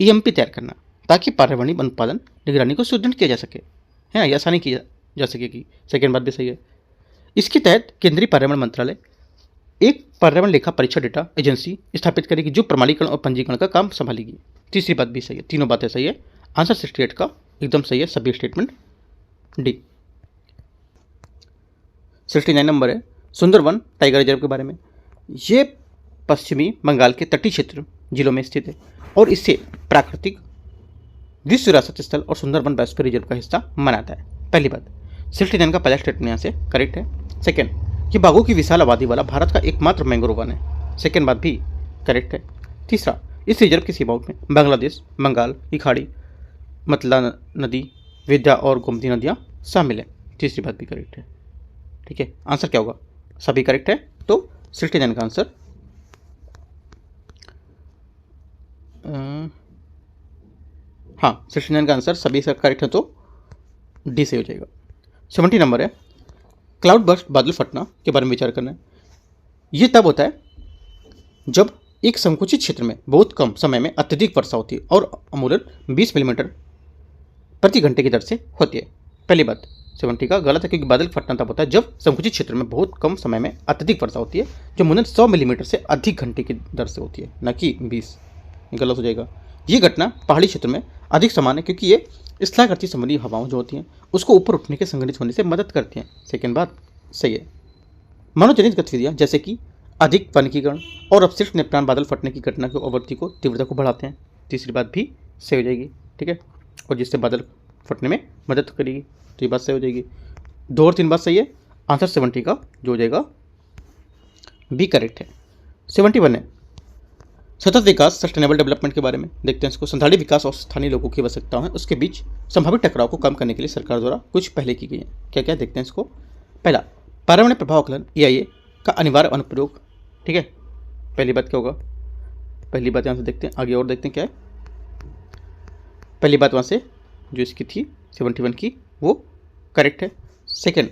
ईएमपी तैयार करना, ताकि पर्यावरणीय उत्पादन निगरानी को सुदृढ़ किया जा सके, है ना, ये आसानी की जा सकेगी। सेकेंड बात भी सही है। इसके तहत केंद्रीय पर्यावरण मंत्रालय एक पर्यावरण लेखा परीक्षा डेटा एजेंसी स्थापित करेगी जो प्रमाणीकरण और पंजीकरण का काम संभालेगी। तीसरी बात भी सही है, तीनों बातें सही है। आंसर 68 का एकदम सही है, सभी स्टेटमेंट डी। 69 नंबर है सुंदरवन टाइगर रिजर्व के बारे में। ये पश्चिमी बंगाल के तटीय क्षेत्र जिलों में स्थित है और इससे प्राकृतिक विश्व विरासत स्थल और सुंदरवन बायोस्फीयर रिजर्व का हिस्सा मनाता है। पहली बात 69 का पहला स्टेटमेंट यहाँ से करेक्ट है। सेकेंड, ये बाघों की विशाल आबादी वाला भारत का एकमात्र मैंग्रोव वन है। सेकेंड बात भी करेक्ट है। तीसरा, इस रिजर्व की सीमाओं में बांग्लादेश, बंगाल की खाड़ी, मतला नदी, विद्या और गोमती नदियाँ शामिल हैं। तीसरी बात भी करेक्ट है। ठीक है, आंसर क्या होगा? सभी करेक्ट है, तो 69 का आंसर हाँ 69 का आंसर सभी करेक्ट है, तो डी से हो जाएगा। 70 नंबर है क्लाउड बर्स्ट, बादल फटना के बारे में विचार करना है। ये तब होता है जब एक संकुचित क्षेत्र में बहुत कम समय में अत्यधिक वर्षा होती है और अमूलन 20 मिलीमीटर प्रति घंटे की दर से होती है। पहली बात 70 का गलत है, क्योंकि बादल फटना तब होता है जब संकुचित क्षेत्र में बहुत कम समय में अत्यधिक वर्षा होती है जो अमूलन 100 मिलीमीटर से अधिक घंटे की दर से होती है, न कि 20। गलत हो जाएगा। ये घटना पहाड़ी क्षेत्र में अधिक समान है क्योंकि ये स्थलाकृति संबंधी हवाओं जो होती हैं उसको ऊपर उठने के संगठित होने से मदद करती हैं। सेकेंड बात सही है। मनोजनित गतिविधियाँ जैसे कि अधिक वनीकरण और अपशिष्ट निपटान बादल फटने की घटना की आवृत्ति को, तीव्रता को बढ़ाते हैं। तीसरी बात भी सही हो जाएगी। ठीक है, और जिससे बादल फटने में मदद करेगी, तो ये बात सही हो जाएगी। 2 और 3 बात सही है। आंसर 70 का जो हो जाएगा बी करेक्ट है। 71 है सतत विकास, सस्टेनेबल डेवलपमेंट के बारे में देखते हैं इसको। संथाली विकास और स्थानीय लोगों की आवश्यकताओं है उसके बीच संभावित टकराव को कम करने के लिए सरकार द्वारा कुछ पहले की गई है। क्या क्या देखते हैं इसको। पहला, पर्यावरणीय प्रभाव आकलन EIA का अनिवार्य अनुप्रयोग। ठीक है, पहली बात क्या होगा? पहली बात यहाँ से देखते हैं, आगे और देखते हैं क्या है। पहली बात वहाँ से जो इसकी थी 71 की वो करेक्ट है। सेकेंड,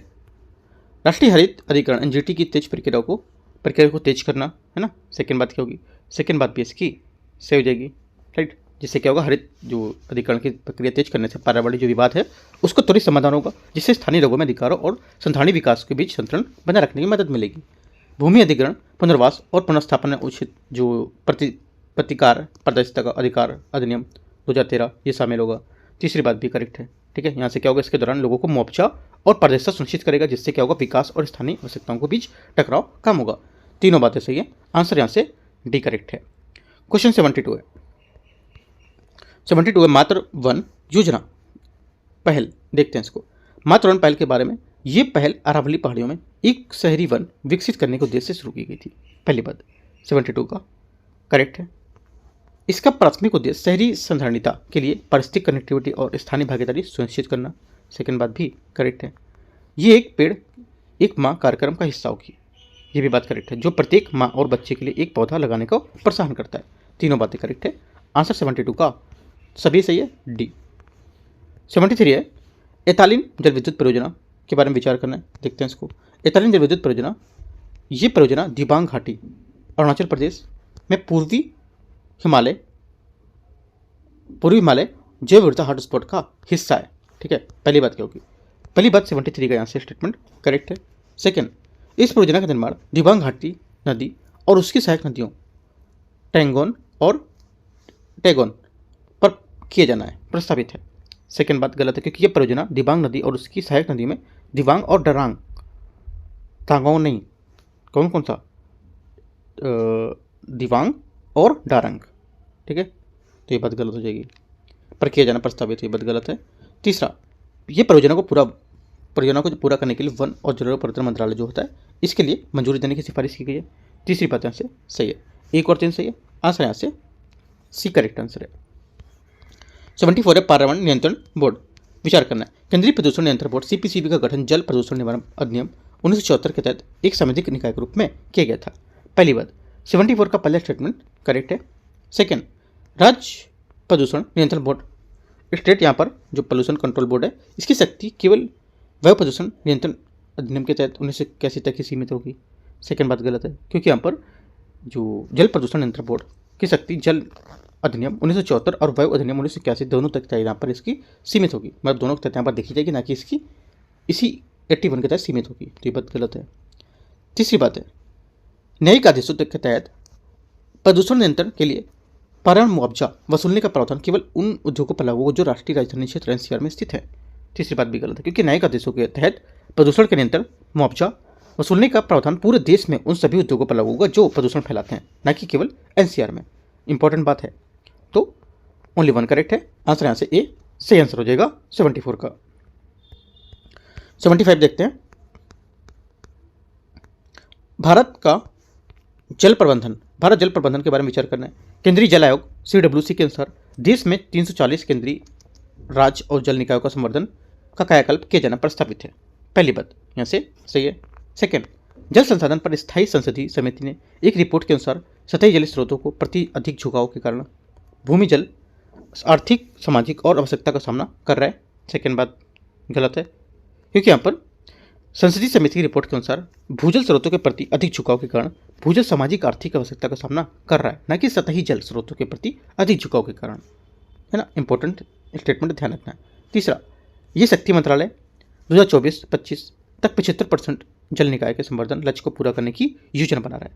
राष्ट्रीय हरित अधिकरण NGT की तेज प्रक्रिया को तेज करना, है ना। सेकेंड बात क्या होगी? सेकेंड बात भी इसकी सही हो जाएगी, राइट। जिससे क्या होगा, हरित जो अधिकरण की प्रक्रिया तेज करने से पर्यावरणीय जो विवाद है उसको त्वरित समाधान होगा, जिससे स्थानीय लोगों में अधिकारों और संस्थानीय विकास के बीच संतुलन बनाए रखने की मदद मिलेगी। भूमि अधिग्रहण, पुनर्वास और पुनर्स्थापन में उचित जो प्रतिकार पारदर्शिता का अधिकार अधिनियम 2013 ये शामिल होगा। तीसरी बात भी करेक्ट है। ठीक है, यहाँ से क्या होगा, इसके दौरान लोगों को मुआवजा और पारदर्शिता सुनिश्चित करेगा, जिससे क्या होगा, विकास और स्थानीय आवश्यकताओं के बीच टकराव कम होगा। तीनों बातें सही है, आंसर यहाँ से डी करेक्ट है। क्वेश्चन 72 है 72 है मातृ वन योजना पहल। देखते हैं इसको। मातृ वन पहल के बारे में। ये पहल अरावली पहाड़ियों में एक शहरी वन विकसित करने के उद्देश्य से शुरू की गई थी। पहली बात 72 का करेक्ट है। इसका प्राथमिक उद्देश्य शहरी संधारणीयता के लिए पारिस्थितिक कनेक्टिविटी और स्थानीय भागीदारी सुनिश्चित करना। सेकेंड बात भी करेक्ट है। ये एक पेड़ एक माँ कार्यक्रम का हिस्सा होगी, ये भी बात करेक्ट है, जो प्रत्येक माँ और बच्चे के लिए एक पौधा लगाने का प्रोत्साहन करता है। तीनों बातें करेक्ट है, आंसर 72 का सभी सही है, डी। 73 है एतालिन जल विद्युत परियोजना के बारे में विचार करना है। देखते हैं इसको। एतालिन जल विद्युत परियोजना, ये परियोजना दिबांग घाटी अरुणाचल प्रदेश में पूर्वी हिमालय जैव विविधता हॉटस्पॉट का हिस्सा है। ठीक है, पहली बात क्या होगी? पहली बात 73 का यहाँ से स्टेटमेंट करेक्ट है। सेकेंड, इस परियोजना का निर्माण दिबांग घाटी नदी और उसकी सहायक नदियों टेंगोन और टेगोन पर किया जाना है, प्रस्तावित है। सेकेंड बात गलत है, क्योंकि यह परियोजना दिबांग नदी और उसकी सहायक नदी में दिबांग और डरांग, तांगोंग नहीं, कौन सा, दिबांग और डारंग। ठीक है, तो ये बात गलत हो जाएगी, पर किया जाना प्रस्तावित है, ये बात गलत है। तीसरा, ये परियोजना को पूरा करने के लिए वन और जलवायु परिवर्तन मंत्रालय जो होता है इसके लिए मंजूरी देने की सिफारिश की गई है। तीसरी बात यहाँ से सही है। 1 और 3 सही है, आंसर यहाँ से सी करेक्ट आंसर है। 74 है पर्यावरण नियंत्रण बोर्ड। विचार करना है। केंद्रीय प्रदूषण नियंत्रण बोर्ड CPCB का गठन जल प्रदूषण निवारण अधिनियम 1974 के तहत एक संवैधानिक निकाय के रूप में किया गया था। पहली बात 74 का पहला स्टेटमेंट करेक्ट है। सेकेंड, राज्य प्रदूषण नियंत्रण बोर्ड, स्टेट यहाँ पर जो पोल्यूशन कंट्रोल बोर्ड है, इसकी शक्ति केवल वायु प्रदूषण नियंत्रण अधिनियम के तहत 1981 तक ही सीमित होगी। सेकेंड बात गलत है, क्योंकि यहाँ पर जो जल प्रदूषण नियंत्रण बोर्ड की शक्ति जल अधिनियम 1974 और वायु अधिनियम 1981 दोनों तक यहाँ पर इसकी सीमित होगी, मतलब दोनों के तहत यहाँ पर देखी जाएगी, ना कि इसकी इसी 81 के तहत सीमित होगी। तो ये बात गलत है। तीसरी बात है, न्यायिक आदेशों के तहत प्रदूषण नियंत्रण के लिए पर्यावरण मुआवजा वसूलने का प्रावधान केवल उन उद्योगों पर लागू होगा जो राष्ट्रीय राजधानी क्षेत्र एनसीआर में स्थित है। तीसरी बात भी गलत है, क्योंकि न्यायिक आदेशों के तहत प्रदूषण के नियंत्रण मुआवजा वसूलने का प्रावधान पूरे देश में उन सभी उद्योगों पर लागू होगा जो प्रदूषण फैलाते हैं, न कि केवल एनसीआर में। इंपॉर्टेंट बात है, तो ओनली वन करेक्ट है। आंसर यहाँ से ए सही आंसर हो जाएगा 74 का। 75 देखते हैं। भारत जल प्रबंधन के बारे में विचार करना है। केंद्रीय जल आयोग CWC के अनुसार देश में 340 केंद्रीय राज्य और जल निकायों का संवर्धन का कायाकल्प किया जाना प्रस्तावित है। पहली बात यहाँ से सही है। सेकेंड, जल संसाधन पर स्थायी संसदीय समिति ने एक रिपोर्ट के अनुसार सतही जल स्रोतों को प्रति अधिक झुकाव के कारण भूमि जल आर्थिक, सामाजिक और आवश्यकता का सामना कर रहा है। सेकेंड बात गलत है, क्योंकि यहाँ पर संसदीय समिति की रिपोर्ट के अनुसार भूजल स्रोतों के प्रति अधिक झुकाव के कारण भूजल सामाजिक आर्थिक आवश्यकता का सामना कर रहा है, न कि सतही जल स्रोतों के प्रति अधिक झुकाव के कारण, है ना। इंपॉर्टेंट स्टेटमेंट ध्यान रखना है। तीसरा, ये शक्ति मंत्रालय 2024-25 तक 75% जल निकाय के संवर्धन लक्ष्य को पूरा करने की योजना बना रहा है।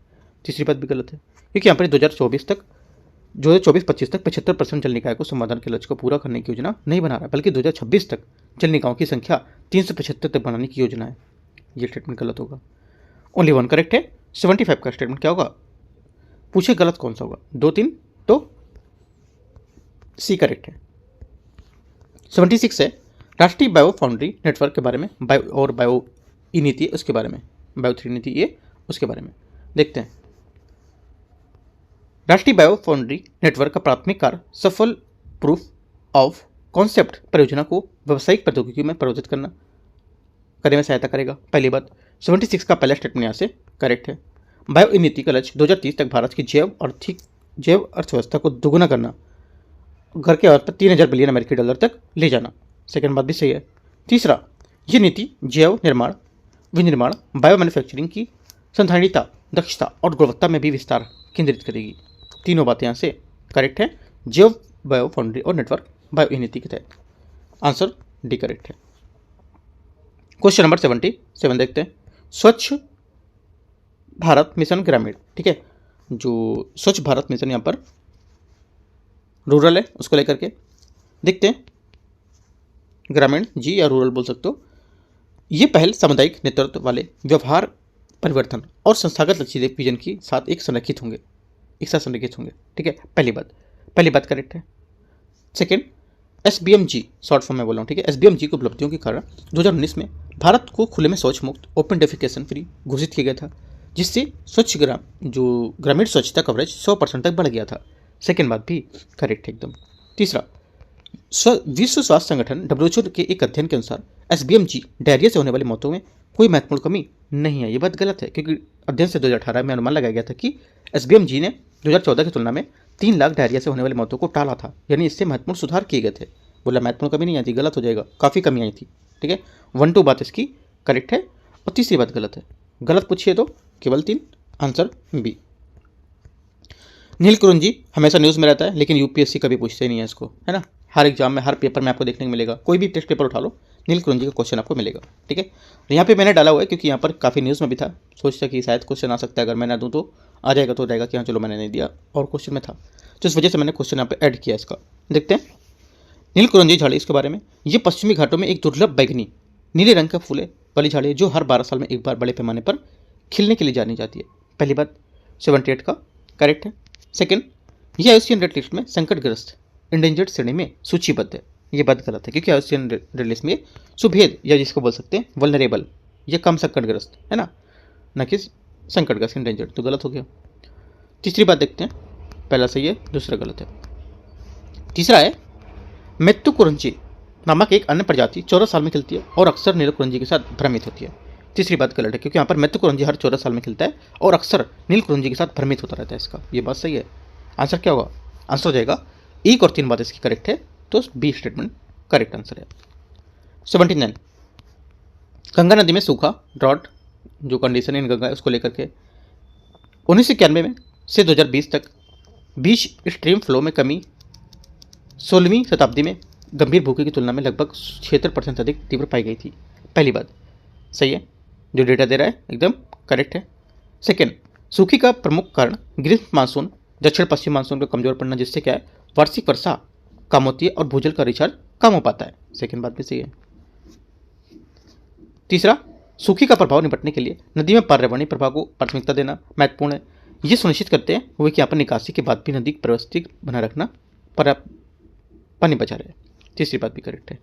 तीसरी बात भी गलत है, क्योंकि यहाँ पर 2024-25 तक 75% जल निकाय को संवर्धन के लक्ष्य को पूरा करने की योजना नहीं बना रहा है, बल्कि 2026 तक जल निकायों की संख्या 375 तक बनाने की योजना है। ये स्टेटमेंट गलत होगा। ओनली वन करेक्ट है। 75 का स्टेटमेंट क्या होगा, पूछे गलत कौन सा होगा, 2, 3, तो सी करेक्ट है। 76 है, राष्ट्रीय बायो फाउंड्री नेटवर्क के बारे में, बायो ई नीति उसके बारे में, बायो 3 नीति ये उसके बारे में देखते हैं। राष्ट्रीय बायो फाउंड्री नेटवर्क का प्राथमिक कार्य सफल प्रूफ ऑफ कॉन्सेप्ट परियोजना को व्यावसायिक प्रौद्योगिकी में परिवर्तित करने में सहायता करेगा। पहली बात, 76 का पहला स्टेटमेंट यहाँ से करेक्ट है। बायो नीति का लक्ष्य 2030 तक भारत की जैव अर्थव्यवस्था को दोगुना करना, घर के औसत पर 3000 बिलियन अमेरिकी डॉलर तक ले जाना। सेकेंड बात भी सही है। तीसरा, ये नीति जैव निर्माण, विनिर्माण, बायो मैन्युफैक्चरिंग की संधारणीयता, दक्षता और गुणवत्ता में भी विस्तार केंद्रित करेगी। तीनों बातें यहाँ से करेक्ट है। जैव बायो फाउंड्री और नेटवर्क बायो नीति के तहत आंसर डी करेक्ट है। क्वेश्चन नंबर 77 देखते हैं। स्वच्छ भारत मिशन ग्रामीण, ठीक है, जो स्वच्छ भारत मिशन यहाँ पर रूरल है, उसको लेकर के देखते हैं। ग्रामीण जी या रूरल बोल सकते हो। ये पहल सामुदायिक नेतृत्व वाले व्यवहार परिवर्तन और संस्थागत लचीले विजन के साथ एक साथ संरेखित होंगे, ठीक है। पहली बात करेक्ट है। सेकेंड, SBMG शॉर्ट फॉर्म में बोल रहा हूँ, ठीक है। SBMG की उपलब्धियों के कारण 2019 में भारत को खुले में शौच मुक्त, ओपन डेफिकेशन फ्री घोषित किया गया था, जिससे ग्रामीण स्वच्छता कवरेज 100% तक बढ़ गया था। सेकेंड बात भी करेक्ट है एकदम। तीसरा, विश्व स्वास्थ्य संगठन WHO के एक अध्ययन के अनुसार SBMG डायरिया से होने वाली मौतों में कोई महत्वपूर्ण कमी नहीं है। ये बात गलत है, क्योंकि अध्ययन से 2018 में अनुमान लगाया गया था कि SBMG ने 2014 की तुलना में 3 लाख डायरिया से होने वाली मौतों को टाला था, यानी इससे महत्वपूर्ण सुधार किए गए थे। बोला महत्वपूर्ण कमी नहीं आई थी, गलत हो जाएगा, काफ़ी कमी आई थी, ठीक है। 1, 2 बात इसकी करेक्ट है और तीसरी बात गलत है। गलत पूछिए तो केवल 3, आंसर बी। नील कुरुंजी हमेशा न्यूज़ में रहता है, लेकिन UPSC कभी पूछते ही नहीं है इसको, है ना। हर एग्जाम में, हर पेपर में आपको देखने को मिलेगा, कोई भी टेस्ट पेपर उठा लो, नील कुरुंजी का क्वेश्चन आपको मिलेगा, ठीक है। यहाँ पे मैंने डाला हुआ है क्योंकि यहाँ पर काफ़ी न्यूज़ में भी था, सोचता कि शायद क्वेश्चन आ सकता है, अगर मैं ना दूँ तो आ जाएगा, तो रहेगा कि हाँ चलो मैंने नहीं दिया और क्वेश्चन में था, तो इस वजह से मैंने क्वेश्चन यहाँ पे ऐड किया इसका। देखते हैं नील कुरुंजी झाड़ी, इसके बारे में। ये पश्चिमी घाटों में एक दुर्लभ बैगनी नीले रंग का फूले वाली झाड़ी है, जो हर 12 साल में एक बार बड़े पैमाने पर खिलने के लिए जानी जाती है। पहली बात 78 का करेक्ट है। सेकेंड, यह IUCN रेड लिस्ट में संकटग्रस्त इंडेंजर्ड श्रेणी में सूचीबद्ध है। ये बात गलत है, क्योंकि IUCN रेड लिस्ट में सुभेद या जिसको बोल सकते हैं वल्नरेबल, ये कम संकटग्रस्त है ना, न कि संकटग्रस्त इंडेंजर्ड, तो गलत हो गया। तीसरी बात देखते हैं, पहला सही है, दूसरा गलत है। तीसरा है मेत्तु कुरुंजी नामक एक अन्य प्रजाति 14 साल में खिलती है और अक्सर नील कुरुंजी के साथ भ्रमित होती है। तीसरी बात गलत है, क्योंकि यहाँ पर मेत्तु कुरुंजी हर 14 साल में खिलता है और अक्सर नील कुरुंजी के साथ भ्रमित होता रहता है इसका। ये बात सही है। आंसर क्या होगा, आंसर हो जाएगा 1 और 3 बात इसकी करेक्ट है, तो बी स्टेटमेंट करेक्ट आंसर है। 79, गंगा नदी में सूखा ड्रॉट जो कंडीशन इन गंगा है उसको लेकर के 1991 में से 2020 तक बीच स्ट्रीम फ्लो में कमी 16वीं शताब्दी में गंभीर भूखे की तुलना में लगभग 76% अधिक तीव्र पाई गई थी। पहली बात सही है, जो डेटा दे रहा है एकदम करेक्ट है। सेकेंड, सूखी का प्रमुख कारण ग्रीष्म मानसून दक्षिण पश्चिम मानसून का कमजोर पड़ना, जिससे क्या है वार्षिक वर्षा कम होती है और भूजल का रिचार्ज कम हो पाता है। सेकेंड बात भी सही है। तीसरा, सूखी का प्रभाव निपटने के लिए नदी में पर्यावरणीय प्रभाव को प्राथमिकता देना महत्वपूर्ण है। ये सुनिश्चित करते हैं हुए कि यहाँ पर निकासी के बाद भी नदी परिस्थिति बनाए रखना पर्याप्त पानी बचा रहे। तीसरी बात भी करेक्ट है,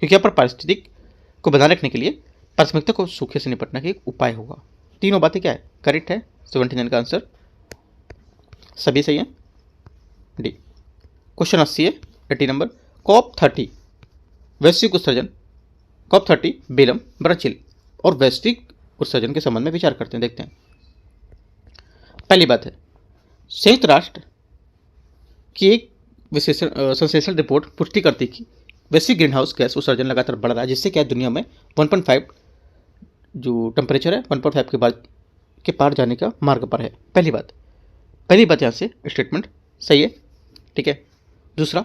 क्योंकि यहाँ पर पारिस्थितिक को बनाए रखने के लिए प्राथमिकता को सूखे से निपटना का एक उपाय होगा। तीनों बातें क्या है करेक्ट है। 79 का आंसर सभी सही है, डी। क्वेश्चन 80 है 80 नंबर। COP30 वैश्विक उत्सर्जन, COP30 बेलम ब्राजील और वैश्विक उत्सर्जन के संबंध में विचार करते हैं। देखते हैं। पहली बात है, संयुक्त राष्ट्र की एक सेंसेशनल रिपोर्ट पुष्टि करती कि वैश्विक ग्रीन हाउस गैस उत्सर्जन लगातार बढ़ रहा है, जिससे क्या दुनिया में 1.5 जो टेम्परेचर है 1.5 के पार जाने का मार्ग पर है। पहली बात यहाँ से स्टेटमेंट सही है, ठीक है। दूसरा,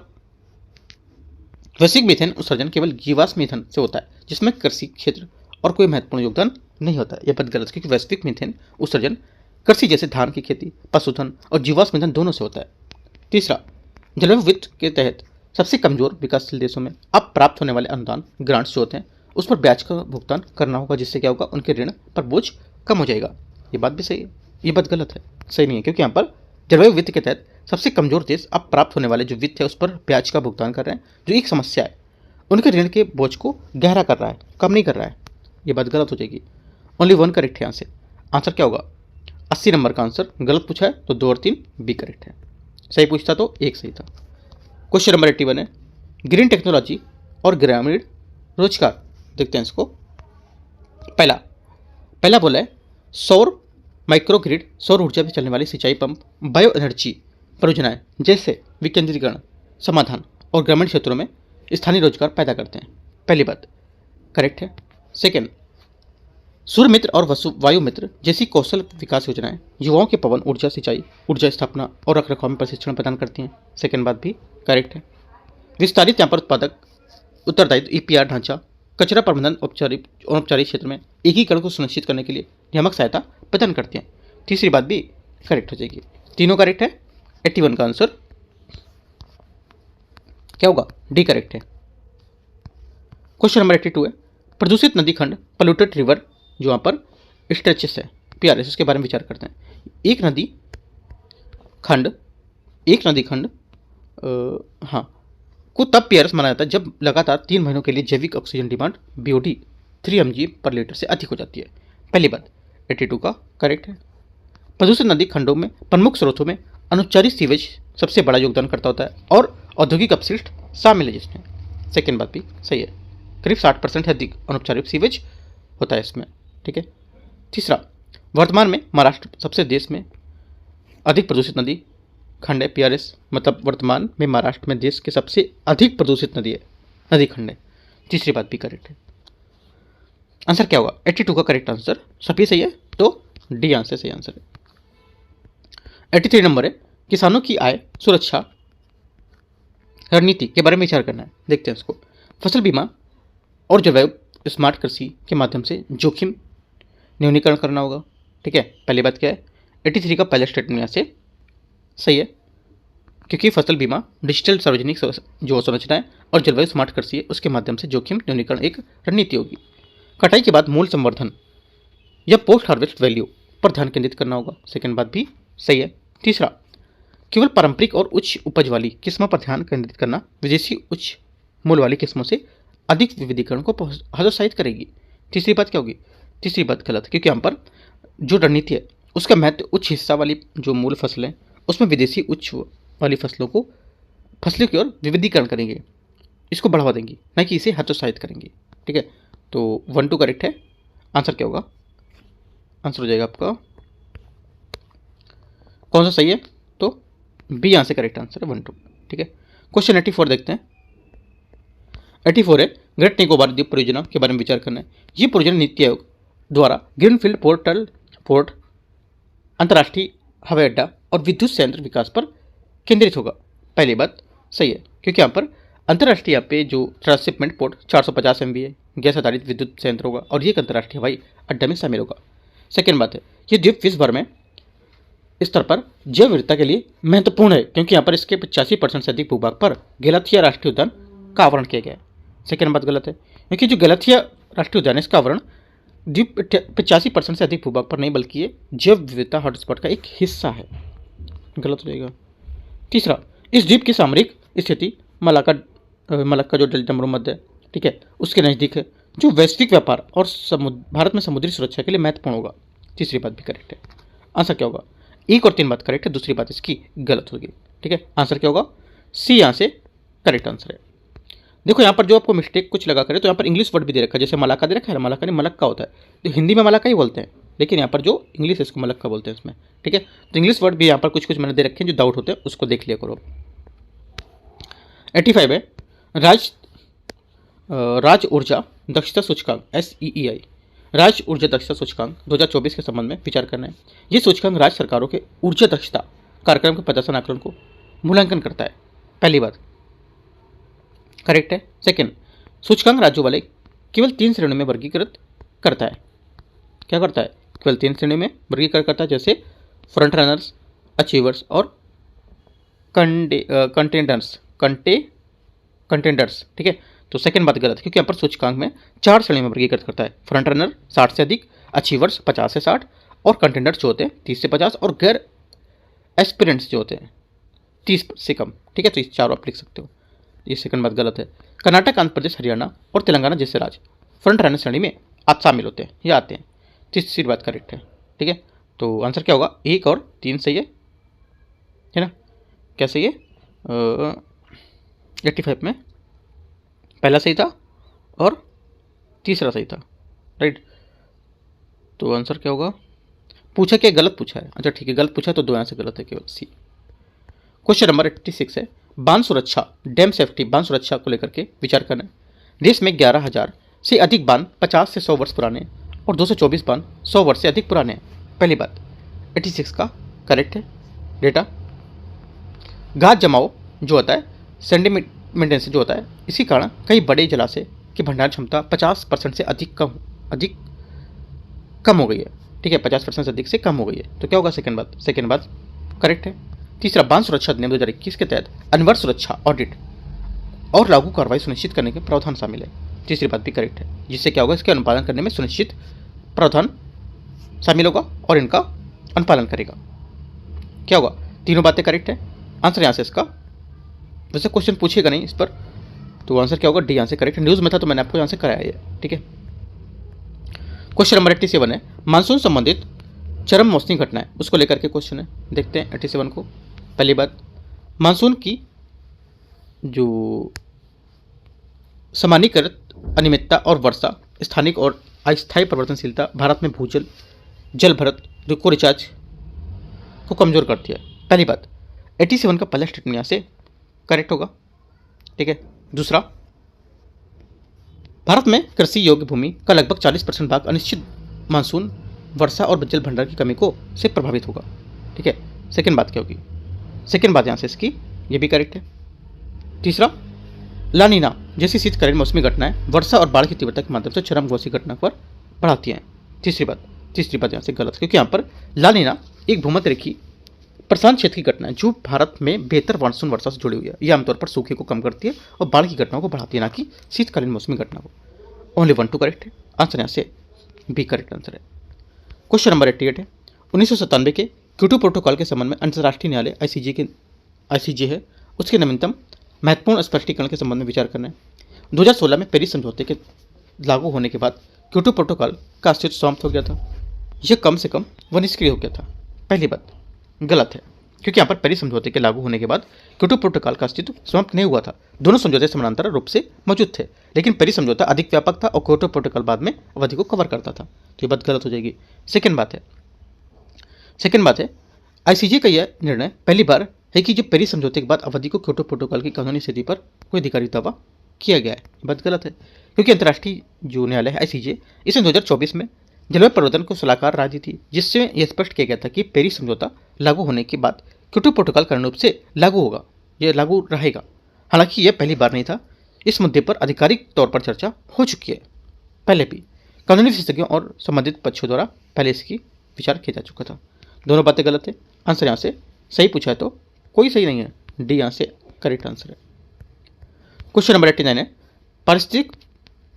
वैश्विक मीथेन उत्सर्जन केवल जीवाश्म ईंधन से होता है, जिसमें कृषि क्षेत्र और कोई महत्वपूर्ण योगदान नहीं होता है। यह बात गलत है, क्योंकि वैश्विक मीथेन उत्सर्जन कृषि जैसे धान की खेती, पशुधन और जीवाश्म ईंधन दोनों से होता है। तीसरा, जलवायु वित्त के तहत सबसे कमजोर विकासशील देशों में अब प्राप्त होने वाले अनुदान ग्रांट्स जो होते हैं उस पर ब्याज का भुगतान करना होगा, जिससे क्या होगा उनके ऋण पर बोझ कम हो जाएगा। ये बात भी सही है, ये बात गलत है, सही नहीं है, क्योंकि यहाँ पर जलवायु वित्त के तहत सबसे कमजोर देश अब प्राप्त होने वाले जो वित्त है उस पर ब्याज का भुगतान कर रहे हैं, जो एक समस्या है उनके ऋण के बोझ को गहरा कर रहा है, कम नहीं कर रहा है। ये बात गलत हो जाएगी। ओनली वन करेक्ट है यहाँ से। आंसर क्या होगा 80 नंबर का आंसर। गलत पूछा है तो 2 और 3 बी करेक्ट है, सही पूछता तो 1 सही था। क्वेश्चन नंबर 81 है ग्रीन टेक्नोलॉजी और ग्रामीण रोजगार। देखते हैं इसको। पहला बोला है सौर माइक्रोग्रिड, सौर ऊर्जा पर चलने वाली सिंचाई पंप, बायो एनर्जी परियोजनाएं जैसे विकेंद्रीकरण समाधान और ग्रामीण क्षेत्रों में स्थानीय रोजगार पैदा करते हैं। पहली बात करेक्ट है। सेकेंड, सूर्य मित्र और वायु मित्र जैसी कौशल विकास योजनाएं युवाओं के पवन ऊर्जा सिंचाई, ऊर्जा स्थापना और रखरखाव में प्रशिक्षण प्रदान करती हैं। सेकेंड बात भी करेक्ट है। विस्तारित यहाँ पर उत्पादक उत्तरदायित्व EPR ढांचा कचरा प्रबंधन औपचारिक क्षेत्र में एकीकरण को सुनिश्चित करने के लिए नियामक सहायता प्रदान करती हैं। तीसरी बात भी करेक्ट हो जाएगी, तीनों करेक्ट है। 81 का आंसर क्या होगा डी करेक्ट है। क्वेश्चन नंबर 82 है प्रदूषित नदी खंड पोल्यूटेड रिवर जो यहाँ पर स्ट्रेचेस है PRS, इसके बारे में विचार करते हैं। एक नदी खंड हाँ को तब PRS माना जाता है जब लगातार 3 महीनों के लिए जैविक ऑक्सीजन डिमांड BOD 3 mg पर लीटर से अधिक हो जाती है। पहली बात 82 का करेक्ट है। प्रदूषित नदी खंडों में प्रमुख स्रोतों में अनौपचारिक सीवेज सबसे बड़ा योगदान करता होता है और औद्योगिक अपशिष्ट शामिल है जिसमें। सेकेंड बात भी सही है, करीब 60% से अधिक अनौपचारिक सीवेज होता है इसमें, ठीक है। तीसरा, वर्तमान में महाराष्ट्र सबसे देश में अधिक प्रदूषित नदी खंड है PRS, मतलब वर्तमान में महाराष्ट्र में देश के सबसे अधिक प्रदूषित नदी खंड है। तीसरी बात भी करेक्ट है। आंसर क्या होगा 82 का करेक्ट आंसर सभी सही है, तो डी आंसर सही आंसर है। 83 नंबर है किसानों की आय सुरक्षा रणनीति के बारे में विचार करना है। देखते हैं इसको। फसल बीमा और जलवायु स्मार्ट कृषि के माध्यम से जोखिम न्यूनीकरण करना होगा, ठीक है। पहली बात क्या है 83 का पहला स्टेटमेंट यहाँ से सही है, क्योंकि फसल बीमा डिजिटल सार्वजनिक जो संरचना है और जलवायु स्मार्ट कृषि है उसके माध्यम से जोखिम न्यूनीकरण एक रणनीति होगी। कटाई के बाद मूल संवर्धन या पोस्ट हार्वेस्ट वैल्यू पर ध्यान केंद्रित करना होगा। सेकेंड बात भी सही है। तीसरा, केवल पारंपरिक और उच्च उपज वाली किस्मों पर ध्यान केंद्रित करना विदेशी उच्च मूल्य वाली किस्मों से अधिक विविधीकरण को हतोत्साहित करेगी। तीसरी बात क्या होगी, तीसरी बात गलत है, क्योंकि यहाँ पर जो रणनीति है उसका महत्व उच्च हिस्सा वाली जो मूल फसलें उसमें विदेशी उच्च वाली फसलों की ओर विविधीकरण करेंगे, इसको बढ़ावा देंगी, न कि इसे हतोत्साहित करेंगे, ठीक है। तो 1 2 करेक्ट है। आंसर क्या होगा, आंसर हो जाएगा आपका कौन सा सही है, तो बी यहाँ से करेक्ट आंसर है 1 2, ठीक है। क्वेश्चन 84 देखते हैं। 84 है ग्रेट निकोबार द्वीप परियोजना के बारे में विचार करना है। ये परियोजना नीति आयोग द्वारा ग्रीनफील्ड पोर्ट, अंतर्राष्ट्रीय हवाई अड्डा और विद्युत संयंत्र विकास पर केंद्रित होगा। पहली बात सही है, क्योंकि यहाँ पर अंतर्राष्ट्रीय यहाँ पे जो ट्रांसशिपमेंट पोर्ट 450 MVA गैस आधारित विद्युत संयंत्र होगा और ये एक अंतर्राष्ट्रीय हवाई अड्डा में शामिल होगा। सेकेंड बात है, ये द्वीप विश्व भर में स्तर पर जैव विविधता के लिए महत्वपूर्ण है, क्योंकि यहाँ पर इसके 85% से अधिक भूभाग पर गैलाथिया राष्ट्रीय उद्यान का आवरण किया गया है। सेकेंड बात गलत है, क्योंकि जो गैलाथिया राष्ट्रीय उद्यान है इसका आवरण द्वीप 85% से अधिक भूभाग पर नहीं बल्कि ये जैव विविधता हॉटस्पॉट का एक हिस्सा है, गलत हो जाएगा। तीसरा, इस द्वीप की सामरिक स्थिति मलाक्का जो डेल्टा मरुमध्य है, ठीक है, उसके नज़दीक है, जो वैश्विक व्यापार और भारत में समुद्री सुरक्षा के लिए महत्वपूर्ण होगा। तीसरी बात भी करेक्ट है। आंसर क्या होगा? 1 और 3 बात करेक्ट है, दूसरी बात इसकी गलत होगी। ठीक है, आंसर क्या होगा? सी यहाँ से करेक्ट आंसर है। देखो यहाँ पर जो आपको मिस्टेक कुछ लगा करे तो यहाँ पर इंग्लिश वर्ड भी दे रखा है, जैसे मलाका दे रखा है, मलाका नहीं मलक्का होता है, तो हिंदी में मलाका ही बोलते हैं, लेकिन यहाँ पर जो इंग्लिश है इसको मलक्का बोलते हैं इसमें। ठीक है, तो इंग्लिश वर्ड भी यहाँ पर कुछ कुछ मैंने दे रखे हैं, जो डाउट होते हैं उसको देख लिया करो। 85 है राज्य ऊर्जा दक्षता सूचकांक SEEI, राज्य ऊर्जा दक्षता सूचकांक 2024 के संबंध में विचार करना है। ये सूचकांक राज्य सरकारों के ऊर्जा दक्षता कार्यक्रम के प्रदर्शन आकलन को मूल्यांकन करता है। पहली बात करेक्ट है। सेकंड, सूचकांक राज्यों वाले केवल 3 श्रेणियों में वर्गीकृत करता है। क्या करता है? केवल 3 श्रेणी में वर्गीकृत करता है, जैसे फ्रंट रनर्स, अचीवर्स और कंटेंडर्स। ठीक है, तो सेकंड बात गलत, क्योंकि यहाँ पर सूचकांक में 4 श्रेणी में वर्गीकृत करता है। फ्रंट रनर 60 से अधिक, अचीवर्स 50 से 60 और कंटेंडर्स जो होते हैं 30 से 50 और गैर एस्पिरेंट्स जो होते हैं 30 से कम। ठीक है, तो इस चारों आप लिख सकते हो। ये सेकंड बात गलत है। कर्नाटक, आंध्र प्रदेश, हरियाणा और तेलंगाना जैसे राज्य फ्रंट रनर श्रेणी में आज शामिल होते हैं या आते हैं। तीसरी बात करेक्ट है। ठीक है, तो आंसर क्या होगा? 1 और 3 सही है ना? क्या सही है? 85 में पहला सही था और तीसरा सही था, राइट। तो आंसर क्या होगा? पूछा क्या गलत पूछा है? अच्छा ठीक है, गलत पूछा है तो 2 यहाँ से गलत है, केवल सी। क्वेश्चन नंबर 86 है बांध सुरक्षा, डैम सेफ्टी, बांध सुरक्षा को लेकर के विचार करना है। देश में 11,000 से अधिक बांध 50 से 100 वर्ष पुराने और 224 बांध 100 वर्ष से अधिक पुराने हैं। पहली बात 86 का करेक्ट है डेटा। घास जमाव जो होता है, सेंडिमेंटेंस जो होता है, इसी कारण कई बड़े जलाशय की भंडारण क्षमता 50% से अधिक कम हो गई है। ठीक है, 50% से अधिक से कम हो गई है। तो क्या होगा? सेकंड बात करेक्ट है। तीसरा, बांध सुरक्षा अधिनियम 2021 के तहत अनिवार्य सुरक्षा ऑडिट और लागू कार्रवाई सुनिश्चित करने के प्रावधान शामिल है। तीसरी बात भी करेक्ट है, जिससे क्या होगा? इसके अनुपालन करने में सुनिश्चित प्रावधान शामिल होगा और इनका अनुपालन करेगा। क्या होगा? तीनों बातें करेक्ट है। आंसर यहाँ से इसका, वैसे क्वेश्चन पूछेगा नहीं इस पर, तो आंसर क्या होगा? डी यहाँ से करेक्ट है। न्यूज़ में था तो मैंने आपको यहाँ से कराया है। ठीक है, क्वेश्चन नंबर 87 है मानसून संबंधित चरम मौसमी घटनाएं, उसको लेकर के क्वेश्चन है। देखते हैं 87 को। पहली बात, मानसून की जो सामान्यीकृत अनियमितता और वर्षा, स्थानिक और अस्थायी परिवर्तनशीलता भारत में भूजल जल भरत को रिचार्ज को कमजोर करती है। पहली बात 87 का पहला स्टेटमेंट यहाँ से करेक्ट होगा। ठीक है, दूसरा, भारत में कृषि योग्य भूमि का लगभग 40% भाग अनिश्चित मानसून वर्षा और जल भंडार की कमी को से प्रभावित होगा। ठीक है, सेकंड बात क्या होगी? सेकंड बात यहाँ से इसकी ये भी करेक्ट है। तीसरा, ला नीना जैसी शीतकालीन मौसमी घटनाएं वर्षा और बाढ़ की तीव्रता के माध्यम से चरमघोषी घटना पर बढ़ाती हैं। तीसरी बात यहाँ से गलत, क्योंकि यहाँ पर ला नीना एक भूमध्य रेखीय प्रशांत क्षेत्र की घटना है जो भारत में बेहतर मानसून वर्षा से जुड़ी हुई है। यह आमतौर पर सूखे को कम करती है और बाढ़ की घटनाओं को बढ़ाती है, ना कि शीतकालीन मौसमी घटना को। ओनली 1 2 करेक्ट है। आंसर यहाँ से बी करेक्ट आंसर है। क्वेश्चन नंबर 88 है 1997 के क्योटो प्रोटोकॉल के संबंध में अंतर्राष्ट्रीय न्यायालय ICJ है, उसके नवीनतम महत्वपूर्ण स्पष्टीकरण के संबंध में विचार करना है। 2016 में पेरिस समझौते के लागू होने के बाद क्योटो प्रोटोकॉल का अस्तित्व समाप्त हो गया था। यह कम से कम वह निष्क्रिय हो गया था। पहली बात गलत है, क्योंकि यहाँ पर पेरिस समझौते के लागू होने के बाद क्योटो प्रोटोकॉल का अस्तित्व समाप्त नहीं हुआ था। दोनों समझौते समानांतर रूप से मौजूद थे, लेकिन पेरिस समझौता अधिक व्यापक था और क्योटो प्रोटोकॉल बाद में अवधि को कवर करता था। तो ये बात गलत हो जाएगी। सेकंड बात है ICJ का यह निर्णय पहली बार है कि जब पेरिस समझौते के बाद अवधि को क्योटो प्रोटोकॉल की कानूनी स्थिति पर कोई अधिकारिक दावा किया गया है। बात गलत है, क्योंकि अंतर्राष्ट्रीय जो न्यायालय है ICJ, इसने 2024 में जलवायु परिवर्तन को सलाहकार राय दी थी, जिससे यह स्पष्ट किया गया था कि पेरिस समझौता लागू होने के बाद क्योटो प्रोटोकॉल कानून रूप से लागू होगा, यह लागू रहेगा। हालांकि यह पहली बार नहीं था। इस मुद्दे पर आधिकारिक तौर पर चर्चा हो चुकी है पहले भी, कानूनी विशेषज्ञों और संबंधित पक्षों द्वारा पहले इसकी विचार किया जा चुका था। दोनों बातें गलत है। आंसर यहाँ से सही पूछा है तो कोई सही नहीं है, डी यहाँ से करेक्ट आंसर है। क्वेश्चन नंबर 89 है, पारिस्थितिक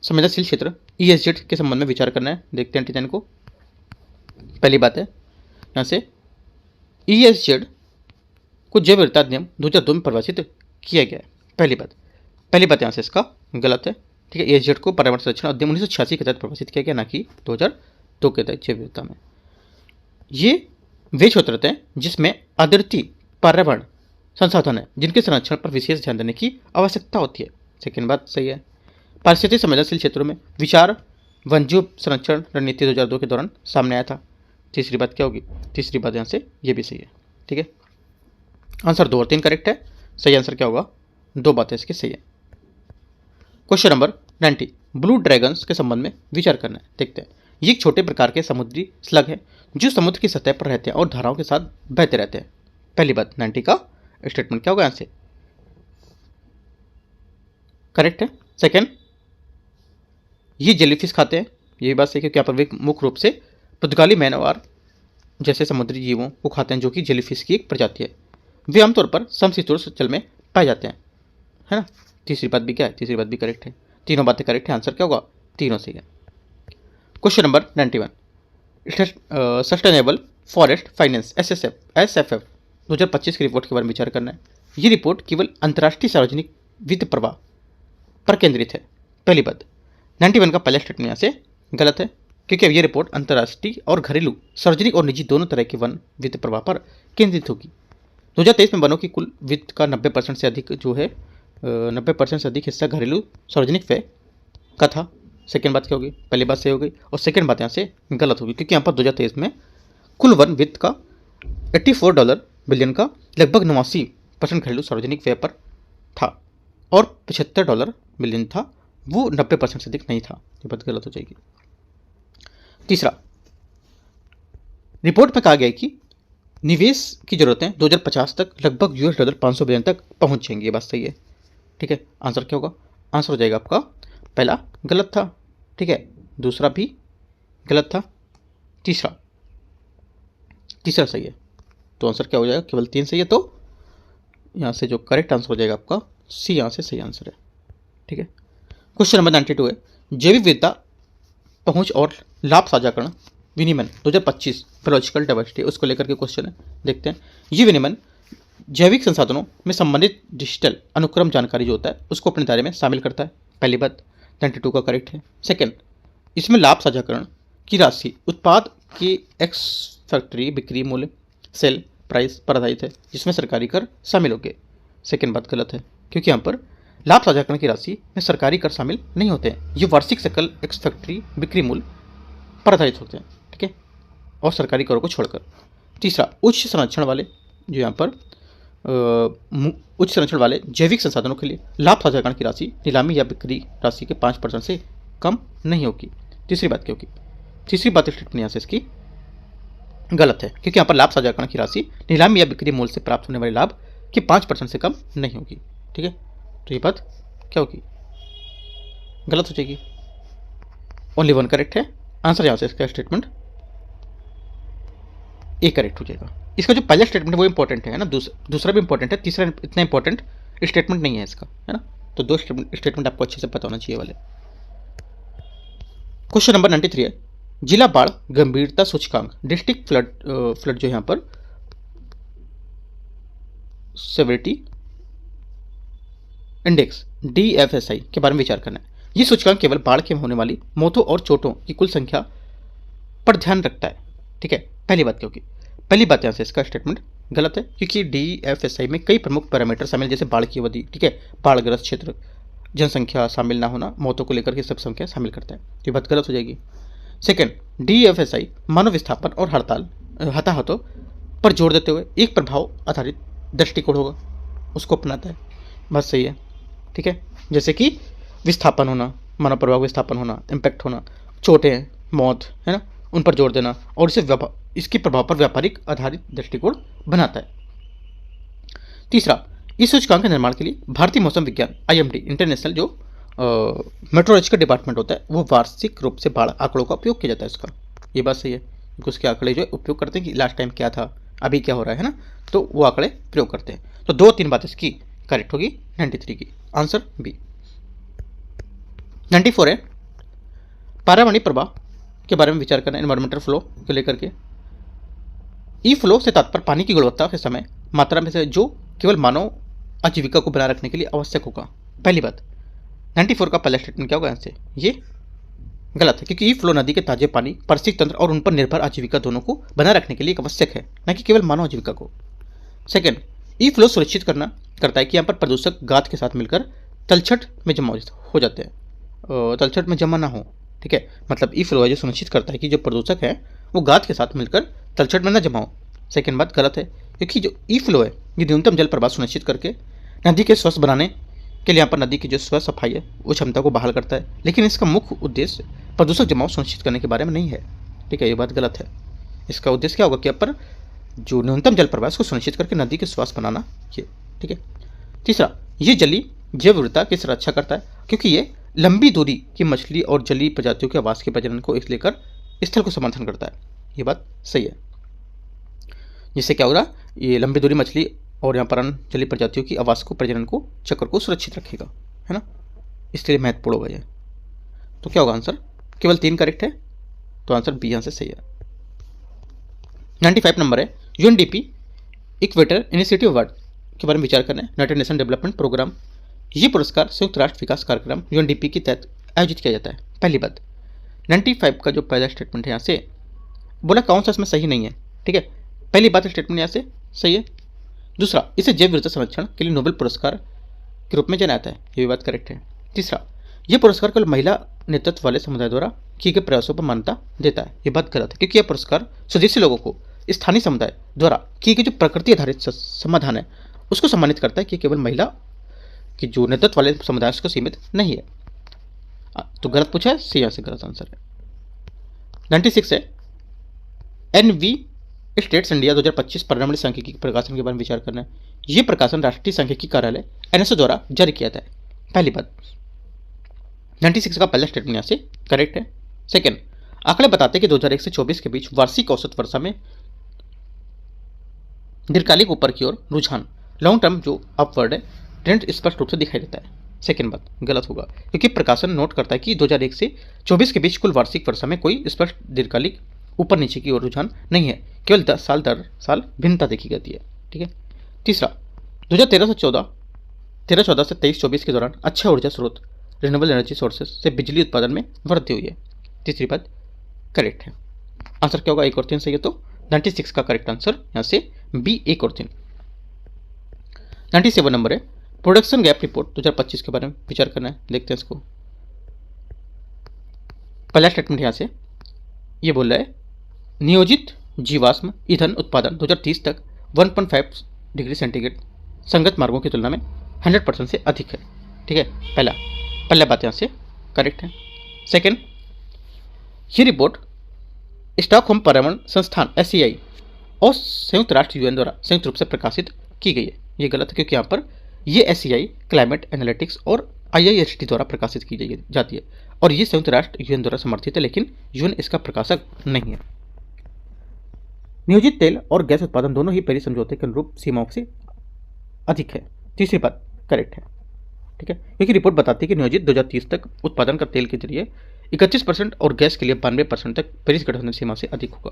संवेदनशील क्षेत्र ESZ के संबंध में विचार करना है। देखते हैं 89 को। पहली बात है यहाँ से ESZ को जैव विविधता अधिनियम 2002 में परिभाषित किया गया है। पहली बात यहाँ से इसका गलत है, ठीक है। ESZ को पर्यावरण संरक्षण अधिनियम 1986 के तहत परिभाषित किया गया, ना कि 2002 के तहत जैव विविधता में। ये वे क्षेत्र रहते हैं जिसमें अद्वितीय पर्यावरण संसाधन है, जिनके संरक्षण पर विशेष ध्यान देने की आवश्यकता होती है। सेकेंड बात सही है। पारिस्थितिक संवेदनशील क्षेत्रों में विचार वन्यजीव संरक्षण रणनीति 2002 के दौरान सामने आया था। तीसरी बात क्या होगी? तीसरी बात यहाँ से ये भी सही है, ठीक है। आंसर 2 और 3 करेक्ट है। सही आंसर क्या होगा? 2 बातें इसकी सही है। क्वेश्चन नंबर 90, ब्लू ड्रैगन्स के संबंध में विचार करना है। देखते हैं। ये एक छोटे प्रकार के समुद्री स्लग है जो समुद्र की सतह पर रहते हैं और धाराओं के साथ बहते रहते हैं। पहली बात 90 का स्टेटमेंट क्या होगा? यहाँ से करेक्ट है। सेकेंड, ये जेलीफिश खाते हैं, ये भी बात सही है, क्योंकि यहाँ पर वे मुख्य रूप से पुर्तगाली मैनवार जैसे समुद्री जीवों को खाते हैं, जो कि जेलीफिश की एक प्रजाति है। वे आमतौर पर समशीतोष्ण जल में पाए जाते हैं, है ना। तीसरी बात भी क्या है? तीसरी बात भी करेक्ट है। तीनों बातें करेक्ट है। आंसर क्या होगा? तीनों सही है। Question number 91, sustainable forest finance SFF 2025 की रिपोर्ट के बारे में विचार करना है। ये रिपोर्ट केवल अंतर्राष्ट्रीय सार्वजनिक वित्त प्रवाह पर केंद्रित है। पहली बात 91 का पहला स्टेटमेंट यहाँ से गलत है, क्योंकि अब ये रिपोर्ट अंतर्राष्ट्रीय और घरेलू, सार्वजनिक और निजी दोनों तरह के वन वित्त प्रवाह पर केंद्रित होगी। 2023 में वनों की कुल वित्त का 90% से अधिक जो है 90% से अधिक हिस्सा घरेलू सार्वजनिक व्यय का था। सेकेंड बात क्या होगी? पहली बात सही हो गई और सेकेंड बात यहाँ से गलत होगी, क्योंकि यहाँ पर 2023 में कुल वन वित्त का $84 बिलियन का लगभग 89% घरेलू सार्वजनिक व्यय पर था और $75 बिलियन था, वो 90% से अधिक नहीं था। ये बात गलत हो जाएगी। तीसरा, रिपोर्ट में कहा गया है कि निवेश की जरूरतें 2050 तक लगभग $500 बिलियन तक पहुंच जाएंगी। ये बात सही है, ठीक है। आंसर क्या होगा? आंसर हो जाएगा आपका पहला गलत था, ठीक है, दूसरा भी गलत था, तीसरा सही है। तो आंसर क्या हो जाएगा? केवल 3 सही है। तो यहाँ से जो करेक्ट आंसर हो जाएगा आपका सी, यहाँ से सही आंसर है, ठीक है। क्वेश्चन नंबर 92 है, जैविक विविधता पहुंच और लाभ साझाकरण विनियमन 2025 बायोलॉजिकल डाइवर्सिटी, उसको लेकर के क्वेश्चन है। देखते हैं। ये विनियमन जैविक संसाधनों में संबंधित डिजिटल अनुक्रम जानकारी जो होता है उसको अपने दायरे में शामिल करता है। पहली बात 92 का करेक्ट है। सेकेंड, इसमें लाभ साझाकरण की राशि उत्पाद की एक्स फैक्ट्री बिक्री मूल्य सेल प्राइस पर आधारित है, जिसमें सरकारी कर शामिल होंगे। सेकेंड बात गलत है, क्योंकि यहाँ पर लाभ साझाकरण की राशि में सरकारी कर शामिल नहीं होते हैं। ये वार्षिक सकल एक्स फैक्ट्री बिक्री मूल्य पर आधारित होते हैं, ठीक है, और सरकारी करों को छोड़कर। तीसरा, उच्च संरक्षण वाले जो यहाँ पर उच्च संरक्षण वाले जैविक संसाधनों के लिए लाभ साझाकरण की राशि नीलामी या बिक्री राशि के 5% से कम नहीं होगी। तीसरी बात क्या होगी? तीसरी बात स्टेटमेंट यहाँ से इसकी गलत है, क्योंकि यहाँ पर लाभ साझाकरण की राशि नीलामी या बिक्री मूल्य से प्राप्त होने वाले लाभ के 5% से कम नहीं होगी, ठीक है। तो ये बात क्या होगी? गलत हो जाएगी। ओनली 1 करेक्ट है। आंसर यहाँ से इसका स्टेटमेंट ए करेक्ट हो जाएगा। इसका जो पहला स्टेटमेंट है वो इंपॉर्टेंट है ना, दूसरा भी इंपॉर्टेंट है, तीसरा इतना इंपॉर्टेंट स्टेटमेंट नहीं है इसका, है ना। तो 2 स्टेटमेंट आपको अच्छे से पता होना चाहिए वाले। क्वेश्चन नंबर 93 है, जिला बाढ़ गंभीरता सूचकांक डिस्ट्रिक्ट फ्लड जो यहाँ पर सेवरिटी इंडेक्स DFSI के बारे में विचार करना है। ये सूचकांक केवल बाढ़ के होने वाली मौतों और चोटों की कुल संख्या पर ध्यान रखता है, ठीक है। पहली बात क्या होगी? पहली बात यहाँ से इसका स्टेटमेंट गलत है, क्योंकि DFSI में कई प्रमुख पैरामीटर शामिल, जैसे बाढ़ की अवधि, ठीक है, बाढ़ग्रस्त क्षेत्र, जनसंख्या शामिल ना होना, मौतों को लेकर के सब संख्या शामिल करता है। ये बात गलत हो जाएगी। सेकेंड, DFSI मानव विस्थापन और हताहतों पर जोर देते हुए एक प्रभाव आधारित दृष्टिकोण होगा, उसको अपनाता है। बात सही है, ठीक है। जैसे कि विस्थापन होना, मानव प्रभाव विस्थापन होना, इम्पैक्ट होना, चोटें, मौत, है ना, उन पर जोर देना और इसके प्रभाव पर व्यापारिक आधारित दृष्टिकोण बनाता है। तीसरा, इस सूचकांक के निर्माण के लिए भारतीय मौसम विज्ञान IMD इंटरनेशनल जो मेट्रोलॉजिकल डिपार्टमेंट होता है वो वार्षिक रूप से बाढ़ आंकड़ों का उपयोग किया जाता है इसका। ये बात सही है, क्योंकि उसके आंकड़े जो है उपयोग करते हैं कि लास्ट टाइम क्या था, अभी क्या हो रहा है ना, तो वो आंकड़े प्रयोग करते हैं। तो 2-3 बात इसकी करेक्ट होगी 93 की, आंसर बी। 94 है, पारावाणिक प्रवाह के बारे में विचार करना, एनवायरमेंटल फ्लो को लेकर के। ई फ्लो से तात्पर्य पानी की गुणवत्ता के समय मात्रा में से जो केवल मानव आजीविका को बनाए रखने के लिए आवश्यक होगा। पहली बात, 94 का पहला स्टेटमेंट क्या होगा आंसर? ये गलत है, क्योंकि ई फ्लो नदी के ताजे पानी, पारिस्थितिक तंत्र और उन पर निर्भर आजीविका दोनों को बनाए रखने के लिए आवश्यक है, न कि केवल मानव आजीविका को। सेकंड, ई फ्लो सुनिश्चित करता है कि यहाँ पर प्रदूषक गाद के साथ मिलकर तलछट में जमा हो जाते हैं, तलछट में जमा ना हो। ठीक है, मतलब ई फ्लो है जो सुनिश्चित करता है कि जो प्रदूषक है वो गाद के साथ मिलकर तलछट में न जमा हो। सेकेंड बात गलत है, क्योंकि जो ई फ्लो है ये न्यूनतम जल प्रवाह सुनिश्चित करके नदी के स्वस्थ बनाने के लिए यहाँ पर नदी की जो स्व सफाई है वो क्षमता को बहाल करता है, लेकिन इसका मुख्य उद्देश्य प्रदूषक जमाव सुनिश्चित करने के बारे में नहीं है। ठीक है, ये बात गलत है। इसका उद्देश्य क्या होगा कि यहाँ पर जो न्यूनतम जल प्रवाह को सुनिश्चित करके नदी के स्वास्थ्य बनाना ये। ठीक है, तीसरा, ये जलीय जैव विविधता की सुरक्षा करता है, क्योंकि ये लंबी दूरी की मछली और जलीय प्रजातियों के आवास के प्रजनन को इस लेकर स्थल को समर्थन करता है। ये बात सही है, जिससे क्या होगा, ये लंबी दूरी मछली और यहाँ पर जलीय प्रजातियों की आवास को, प्रजनन को, चक्र को सुरक्षित रखेगा, है ना, इसलिए महत्वपूर्ण होगा ये। तो क्या होगा आंसर? केवल 3 करेक्ट है, तो आंसर बी आंसर सही है। 95 नंबर है, UNDP इक्वेटर इनिशिएटिव अवार्ड के बारे में विचार करना है, यूनाइटेड नेशन डेवलपमेंट प्रोग्राम। ये पुरस्कार संयुक्त राष्ट्र विकास कार्यक्रम UNDP के तहत आयोजित किया जाता है। पहली बात, 95 का जो पहला स्टेटमेंट है यहाँ से बोला कौन सा इसमें सही नहीं है। ठीक है, पहली बात स्टेटमेंट यहाँ से सही है। दूसरा, इसे जैव विविधता संरक्षण के लिए नोबेल पुरस्कार के रूप में जाना जाता है, ये भी बात करेक्ट है। तीसरा, यह पुरस्कार केवल महिला नेतृत्व वाले समुदाय द्वारा किए गए प्रयासों पर मान्यता देता है, ये बात गलत है, क्योंकि यह पुरस्कार स्वदेशी लोगों को स्थानीय समुदाय द्वारा किए गए जो प्रकृति आधारित समाधान है उसको सम्मानित करता है, कि केवल महिला की जो नेतृत्व वाले समुदाय को सीमित नहीं है। तो गलत पूछा है, सी यहाँ से गलत आंसर है। 96 है, NV स्टेट्स इंडिया 2025 पर्यावरण सांख्यिकी प्रकाशन के बारे में विचार करना है। यह प्रकाशन राष्ट्रीय सांख्यिकी कार्यालय NSO द्वारा जारी किया जाता है। पहली बात, 96 का पहला स्टेटमेंट यहाँ से करेक्ट है। सेकंड, आंकड़े बताते हैं कि 2001 से 24 के बीच वार्षिक औसत वर्षा में दीर्घकालिक ऊपर की ओर रुझान, लॉन्ग टर्म जो अपवर्ड है ट्रेंड स्पष्ट रूप से दिखाई देता है। सेकेंड बात गलत होगा, क्योंकि प्रकाशन नोट करता है कि 2001 से 24 के बीच कुल वार्षिक वर्षा में कोई स्पष्ट दीर्घकालिक ऊपर नीचे की ओर रुझान नहीं है, केवल 10 साल दर साल भिन्नता देखी जाती है। ठीक है, तीसरा, 2013-14 से 23-24 के दौरान अच्छा ऊर्जा स्रोत रिन्यूएबल एनर्जी सोर्सेज से बिजली उत्पादन में वृद्धि हुई है। तीसरी बात करेक्ट है। आंसर क्या होगा? 1 और 3 सही है, तो 96 का करेक्ट आंसर यहाँ से बी 1 और 3। 97 नंबर है, प्रोडक्शन गैप रिपोर्ट 2025 के बारे में विचार करना है, देखते हैं इसको। पहला स्टेटमेंट यहाँ से ये बोल रहा है, नियोजित जीवाश्म ईंधन उत्पादन 2030 तक 1.5 डिग्री सेंटीग्रेड संगत मार्गों की तुलना में 100% से अधिक है। ठीक है, पहला बात यहाँ से करेक्ट है। सेकेंड, ये रिपोर्ट स्टॉकहोम पर्यावरण संस्थान SEI और संयुक्त राष्ट्र UN द्वारा संयुक्त रूप से प्रकाशित की गई है, ये गलत है, क्योंकि यहाँ पर ये SEI क्लाइमेट एनालिटिक्स और IIST द्वारा प्रकाशित की जाती है और ये संयुक्त राष्ट्र UN द्वारा समर्थित है, लेकिन UN इसका प्रकाशक नहीं है। नियोजित तेल और गैस उत्पादन दोनों ही पेरिस समझौते के अनुरूप सीमाओं से अधिक है। तीसरी बात करेक्ट है। ठीक है, क्योंकि रिपोर्ट बताती है कि नियोजित 2030 तक उत्पादन का तेल के जरिए 31% और गैस के लिए 92% तक पेरिस गठबंधन सीमा से अधिक होगा।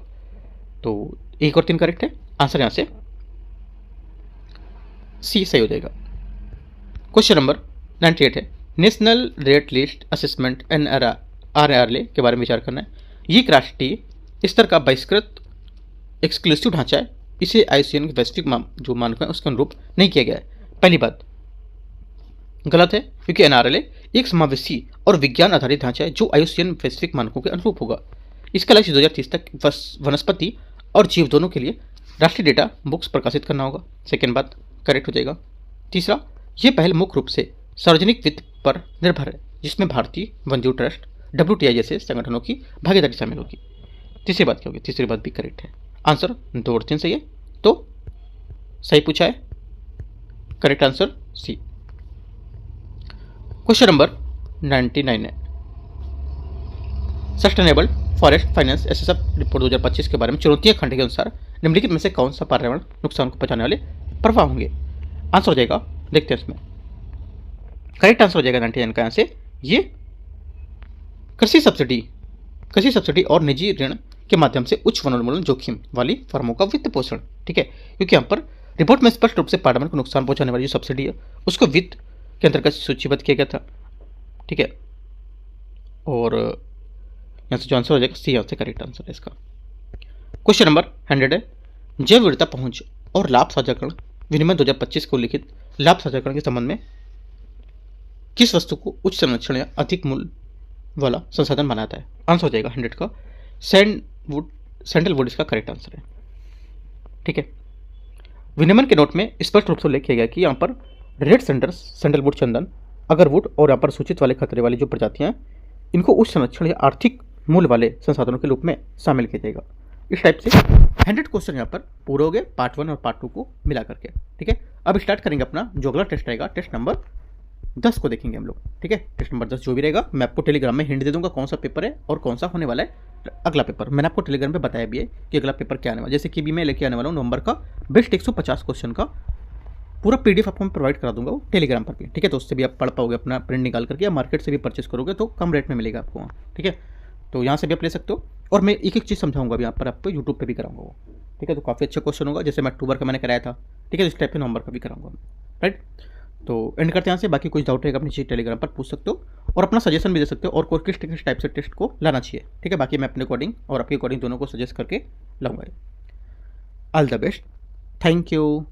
तो 1 और 3 करेक्ट है, आंसर यहाँ से सी सही हो जाएगा। क्वेश्चन नंबर 98 है, national rate list assessment NRLA के बारे में विचार करना है। ये एक राष्ट्रीय स्तर का बहिष्कृत एक्सक्लूसिव ढांचा है, इसे IUCN के वैश्विक जो मानक है उसके अनुरूप नहीं किया गया है। पहली बात गलत है, क्योंकि NRLA एक समावेशी और विज्ञान आधारित ढांचा है जो IUCN वैश्विक मानकों के अनुरूप होगा। इसका लक्ष्य 2030 तक वनस्पति और जीव दोनों के लिए राष्ट्रीय डेटा बुक्स प्रकाशित करना होगा। सेकेंड बात करेक्ट हो जाएगा। तीसरा, यह पहल मुख्य रूप से सार्वजनिक वित्त पर निर्भर है, जिसमें भारतीय वन्यजीव ट्रस्ट WTI जैसे संगठनों की भागीदारी शामिल होगी। तीसरी बात क्या होगी? तीसरी बात भी करेक्ट है। आंसर 2 और 3 सही है, तो सही पूछा है, correct answer C. Question number 99 है, sustainable forest finance SSF report 2025 के बारे में चुनौतियां खंड के अनुसार निम्नलिखित में से कौन सा पर्यावरण नुकसान को पहुंचाने वाले प्रभाव होंगे? आंसर हो जाएगा, देखते हैं इसमें। करेक्ट आंसर हो जाएगा 99 का। यहाँ से ये कृषि सब्सिडी और निजी ऋण के माध्यम से उच्च वनोन्मूलन जोखिम वाली फर्मों का वित्त पोषण, ठीक है, क्योंकि यहाँ पर रिपोर्ट में स्पष्ट रूप से पर्यावरण को नुकसान पहुंचाने वाली जो सब्सिडी है उसको वित्त के अंतर्गत सूचीबद्ध किया गया था, ठीक है। और यहाँ से जो आंसर हो जाएगा सी, यहाँ से करेक्ट आंसर है इसका। क्वेश्चन नंबर 100 है, जैव विविधता पहुंच और लाभ साझाकरण विनिमय 2025 को लिखित लाभ साझाकरण के संबंध में किस वस्तु को उच्च संरक्षण या अधिक मूल्य वाला संसाधन बनाता है? आंसर हो जाएगा 100 का सैंडलवुड इसका करेक्ट आंसर है, ठीक है। विनिमय के नोट में स्पष्ट रूप से उल्लेख किया गया कि यहाँ पर रेड सैंडलवुड चंदन, अगरवुड और यहाँ पर सूचित वाले खतरे वाली जो प्रजातियां हैं इनको उच्च संरक्षण या आर्थिक मूल्य वाले संसाधनों के रूप में शामिल किया जाएगा। इस टाइप से 100 क्वेश्चन यहाँ पर पूरे हो गए पार्ट 1 और पार्ट 2 को मिला करके, ठीक है। अब स्टार्ट करेंगे अपना जो अगला टेस्ट रहेगा, टेस्ट नंबर 10 को देखेंगे हम लोग, ठीक है। टेस्ट नंबर 10 जो भी रहेगा मैं आपको टेलीग्राम में हिंट दे दूंगा कौन सा पेपर है और कौन सा होने वाला है अगला पेपर। मैंने आपको टेलीग्राम पे बताया भी है कि अगला पेपर क्या आने वाला है। जैसे कि भी मैं लेके आने वाला हूँ नवंबर का बेस्ट 150 क्वेश्चन का पूरा PDF आपको मैं प्रोवाइड करा दूंगा वो टेलीग्राम पर भी, ठीक है। तो उससे भी आप पढ़ पाओगे, अपना प्रिंट निकाल करके, या मार्केट से भी परचेस करोगे तो कम रेट में मिलेगा आपको वहाँ, ठीक है। तो यहाँ से भी आप ले सकते हो और मैं एक एक चीज़ समझाऊंगा भी यहाँ पर आपको, यूट्यूब पे भी कराऊंगा वो, ठीक है। तो काफ़ी अच्छा क्वेश्चन होगा, जैसे मैं अक्टूबर का मैंने कराया था, ठीक है। इस टाइप के नवंबर का भी कराऊंगा, राइट। तो एंड करते हैं यहाँ से। बाकी कुछ डाउट रहेगा अपनी चीज़ टेलीग्राम पर पूछ सकते हो और अपना सजेशन भी दे सकते हो और किस टाइप से टेस्ट को लाना चाहिए, ठीक है। बाकी मैं अपने अकॉर्डिंग और आपके अकॉर्डिंग दोनों को सजेस्ट करके लाऊंगा। All the best, thank you.